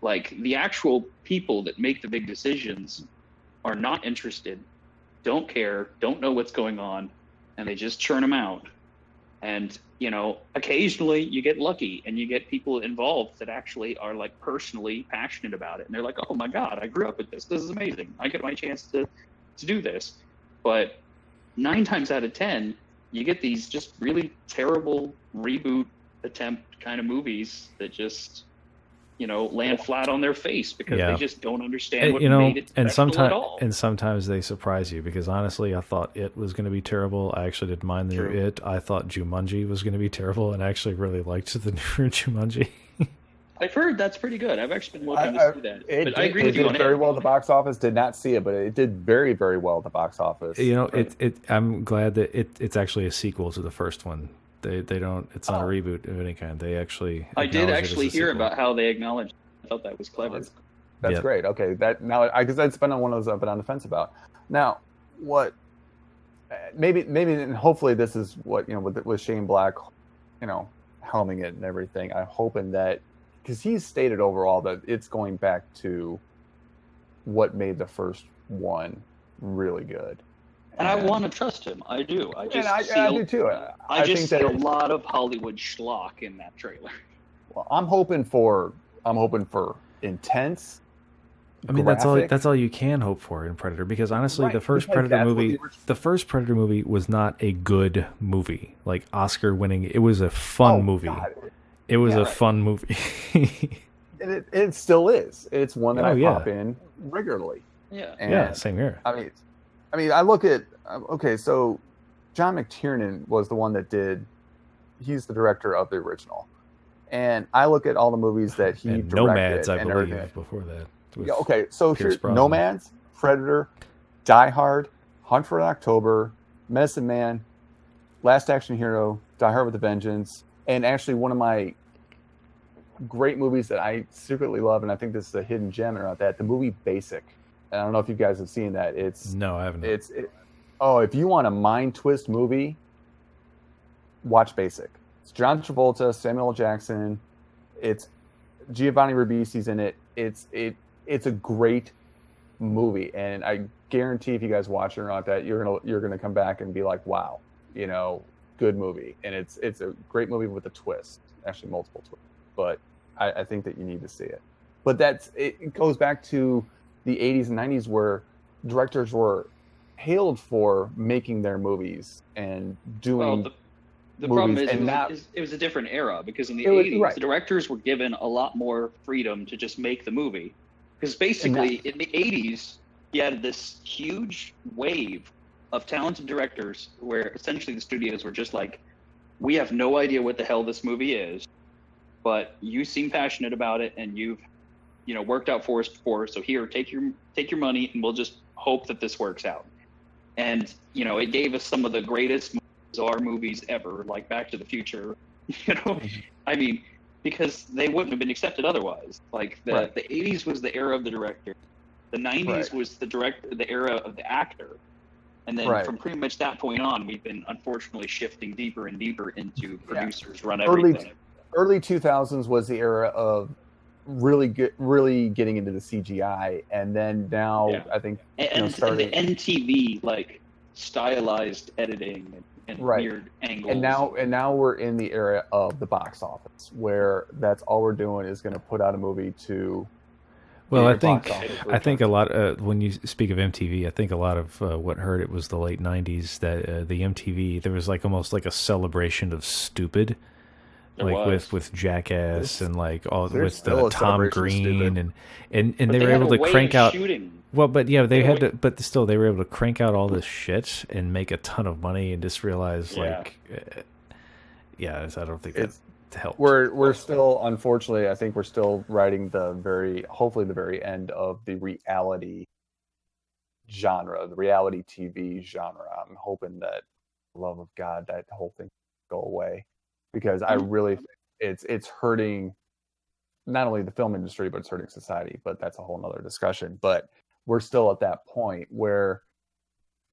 Like, the actual people that make the big decisions are not interested, don't care, don't know what's going on, and they just churn them out. And, occasionally you get lucky and you get people involved that actually are like personally passionate about it. And they're like, oh my God, I grew up with this. This is amazing. I get my chance to do this. But 9 times out of 10, you get these just really terrible reboot attempt kind of movies that just, land flat on their face because they just don't understand what made it special at all. And sometimes they surprise you because honestly, I thought It was going to be terrible. I actually didn't mind the new It. I thought Jumanji was going to be terrible, and I actually really liked the newer Jumanji. I've heard that's pretty good. I've actually been looking to see that. I agree with you on it. It did very well at the box office. Did not see it, but it did very, very well at the box office. I'm glad that it's actually a sequel to the first one. They don't. It's not a reboot of any kind. They actually. I did actually hear about how they acknowledged. I thought that was clever. That's great. Okay, because that's been on one of those I've been on the fence about. Now, what? Maybe, and hopefully this is what with Shane Black, helming it and everything. I'm hoping that because he's stated overall that it's going back to what made the first one really good. And I want to trust him. I do. I do too. I just see a lot of Hollywood schlock in that trailer. Well, I'm hoping for intense, I mean, that's all you can hope for in Predator, because honestly, the first Predator movie was not a good movie, like Oscar winning. It was a fun movie. God. It was a fun movie. It still is. It's one that I pop in regularly. Yeah. And, same here. I mean, I look at so John McTiernan was the one that did. He's the director of the original, and I look at all the movies that he directed. Nomads, I believe, before that. Yeah, okay, so here's Nomads, Predator, Die Hard, Hunt for October, Medicine Man, Last Action Hero, Die Hard with a Vengeance, and actually one of my great movies that I secretly love, and I think this is a hidden gem around that, the movie Basic. And I don't know if you guys have seen that. No, I haven't. If you want a mind twist movie, watch Basic. It's John Travolta, Samuel L. Jackson. It's Giovanni Ribisi's in it. It's a great movie, and I guarantee if you guys watch it or not, that you're gonna come back and be like, wow, good movie. And it's a great movie with a twist, actually multiple twists. But I think that you need to see it. But it goes back to the 80s and 90s where directors were hailed for making their movies and doing. The problem is it was a different era, because in the 80s, the directors were given a lot more freedom to just make the movie. Because basically, in the 80s, you had this huge wave of talented directors where essentially the studios were just like, we have no idea what the hell this movie is, but you seem passionate about it, and you've worked out for us before, so here, take your money, and we'll just hope that this works out. And, it gave us some of the greatest bizarre movies ever, like Back to the Future, I mean, because they wouldn't have been accepted otherwise. Like the 80s was the era of the director, the 90s was the era of the actor, and then from pretty much that point on, we've been unfortunately shifting deeper and deeper into producers run everything. Early 2000s was the era of really getting into the CGI, and then now I think and the MTV like stylized editing and weird angles. And now we're in the era of the box office, where that's all we're doing is going to put out a movie to. Well, I think a lot when you speak of MTV, I think a lot of what hurt it was the late '90s. That the MTV, there was like almost like a celebration of stupid. With Jackass and like all with the Tom Green and they were able to crank out shooting. Well, but yeah, they had to, but still they were able to crank out all this shit and make a ton of money and just realize I don't think that helped. We're still, unfortunately, I think we're still riding hopefully the very end of the reality genre, the reality TV genre. I'm hoping that, love of God, that whole thing go away. Because I really think it's hurting not only the film industry, but it's hurting society. But that's a whole nother discussion. But we're still at that point where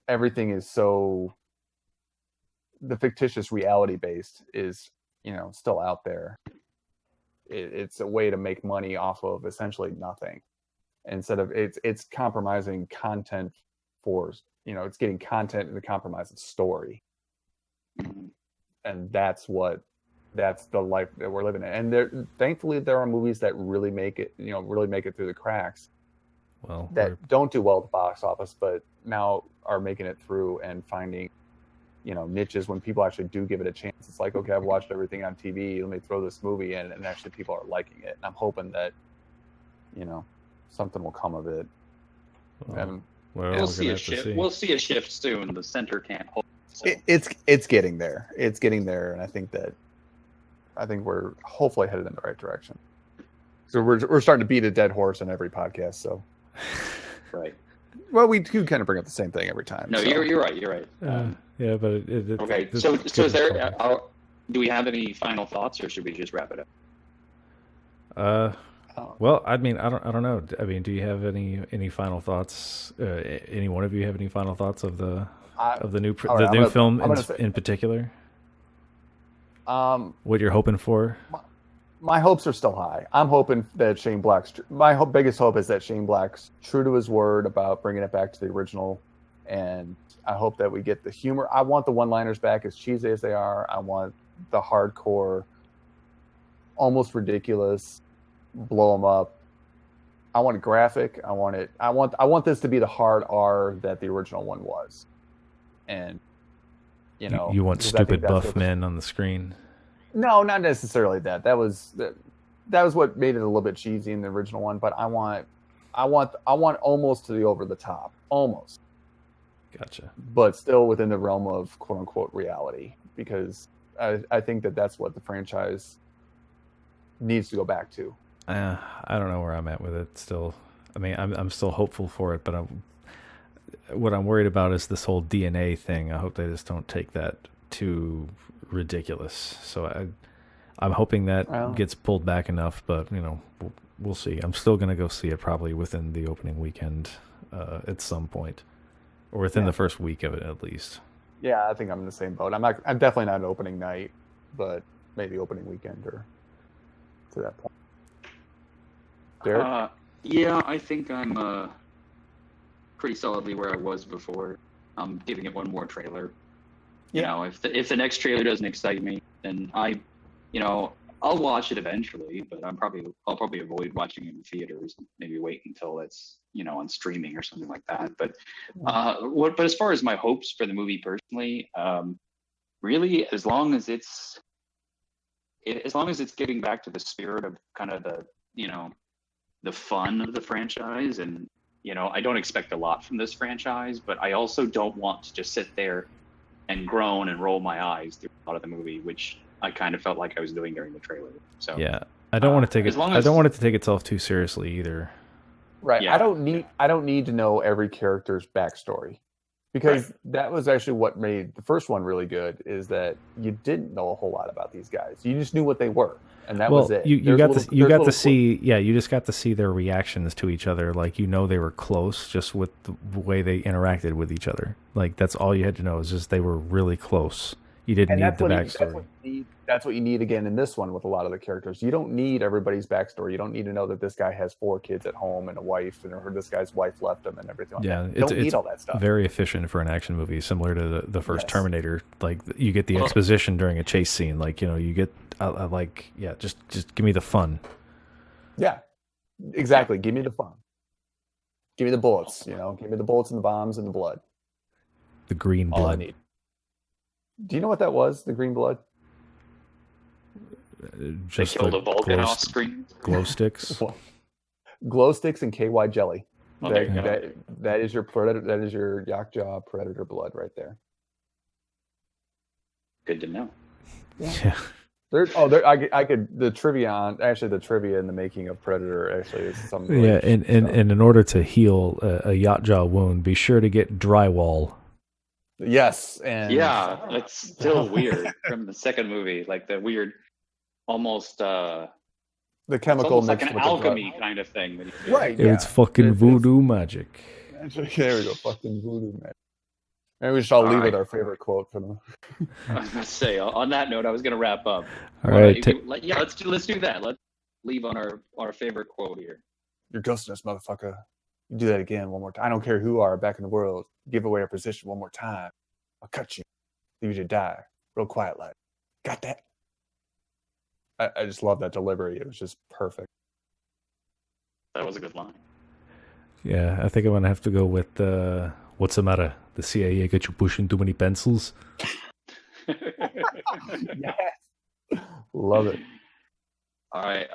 everything is so, the fictitious reality based is, still out there. It's a way to make money off of essentially nothing. Instead of it's compromising content for, it's getting content and the compromise of story. And that's the life that we're living in. And thankfully there are movies that really make it through the cracks. Well, that don't do well at the box office, but now are making it through and finding, niches when people actually do give it a chance. It's like, okay, I've watched everything on TV. Let me throw this movie in, and actually people are liking it. And I'm hoping that, something will come of it. And we'll see a shift. We'll see a shift soon. The center can't hold. So. It's getting there. It's getting there, and I think we're hopefully headed in the right direction. So we're starting to beat a dead horse on every podcast. So, right. Well, we do kind of bring up the same thing every time. No, so. You're right. You're right. Yeah, but okay. So is there? Do we have any final thoughts, or should we just wrap it up? Well, I mean, I don't know. I mean, do you have any final thoughts? Any one of you have any final thoughts of the new film in particular? What you're hoping for? My hopes are still high. I'm hoping that Shane Black's. Biggest hope is that Shane Black's true to his word about bringing it back to the original, and I hope that we get the humor. I want the one-liners back, as cheesy as they are. I want the hardcore, almost ridiculous, blow them up, I want it graphic. I want this to be the hard R that the original one was. And you want stupid buff men on the screen. No, not necessarily that. That was what made it a little bit cheesy in the original one, but I want almost to the over the top. Almost. Gotcha. But still within the realm of quote unquote reality, because I think that's what the franchise needs to go back to. I don't know where I'm at with it still. I mean, I'm still hopeful for it, but what I'm worried about is this whole DNA thing. I hope they just don't take that too ridiculous. So I'm hoping that gets pulled back enough, but we'll see. I'm still gonna go see it probably within the opening weekend at some point, or within the first week of it at least. Yeah, I think I'm in the same boat. I'm definitely not an opening night, but maybe opening weekend or to that point. Derek? Yeah, I think I'm pretty solidly where I was before. I'm giving it one more trailer. Yeah. If the next trailer doesn't excite me, then I'll watch it eventually, but I'll probably avoid watching it in theaters and maybe wait until it's on streaming or something like that. But but as far as my hopes for the movie personally, really as long as it's getting back to the spirit of kind of the fun of the franchise, and I don't expect a lot from this franchise, but I also don't want to just sit there and groan and roll my eyes through a lot of the movie, which I kind of felt like I was doing during the trailer. So yeah, I don't want to take it. I don't want it to take itself too seriously either. Right. Yeah. I don't need to know every character's backstory, because that was actually what made the first one really good. Is that you didn't know a whole lot about these guys. You just knew what they were, and that was it. You just got to see their reactions to each other. Like they were close just with the way they interacted with each other. Like that's all you had to know is just they were really close. You didn't need the backstory. That's what you need again in this one with a lot of the characters. You don't need everybody's backstory. You don't need to know that this guy has 4 kids at home and a wife, and or this guy's wife left him and everything like that. You don't need all that stuff. Very efficient for an action movie, similar to the first Terminator. Like you get the exposition during a chase scene. Like you get just give me the fun. Yeah, exactly. Give me the fun. Give me the bullets. Give me the bullets and the bombs and the blood. The green blood. All I need. Do you know what that was? The green blood. Just they killed a Vulcan off screen. Glow sticks. Glow sticks and KY jelly. Okay. That is your predator. That is your Yakjaw predator blood right there. Good to know. Yeah. I could the trivia in the making of Predator actually is something. Yeah, and in order to heal a Yakjaw wound, be sure to get drywall. Yes, and it's still weird from the second movie, like the weird, almost the chemical it's like an alchemy kind of thing. That right, it's fucking voodoo magic. There we go, fucking voodoo magic. Maybe we should all leave with our favorite quote from them. I was gonna say, on that note, I was gonna wrap up. All right, let's do that. Let's leave on our favorite quote here. You're ghosting us, motherfucker. You do that again one more time. I don't care who you are back in the world. Give away our position one more time. I'll cut you. Leave you to die. Real quiet like. Got that? I just love that delivery. It was just perfect. That was a good line. Yeah, I think I'm going to have to go with what's the matter? The CIA got you pushing too many pencils? Yes. Love it. All right.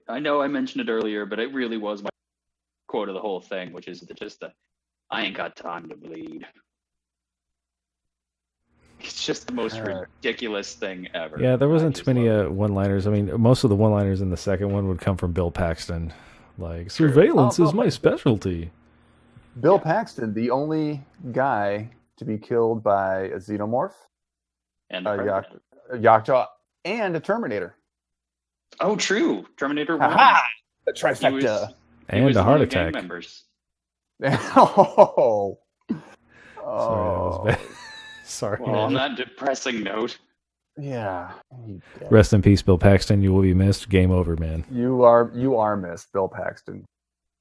I know I mentioned it earlier, but it really was my quote of the whole thing, which is just I ain't got time to bleed. It's just the most ridiculous thing ever. Yeah, there wasn't too many one-liners. I mean, most of the one-liners in the second one would come from Bill Paxton. Like, surveillance is my specialty. Bill Paxton, the only guy to be killed by a xenomorph, and a Yakjaw, and a Terminator. Oh, true. Terminator 1. The trifecta. And a heart attack. Members. Oh. Sorry, that was bad. Sorry. Well, on that depressing note. Yeah. Rest in peace, Bill Paxton. You will be missed. Game over, man. You are missed, Bill Paxton.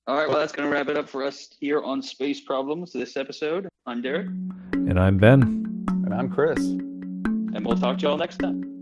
All right, well, that's going to wrap it up for us here on Space Problems this episode. I'm Derek. And I'm Ben. And I'm Chris. And we'll talk to y'all next time.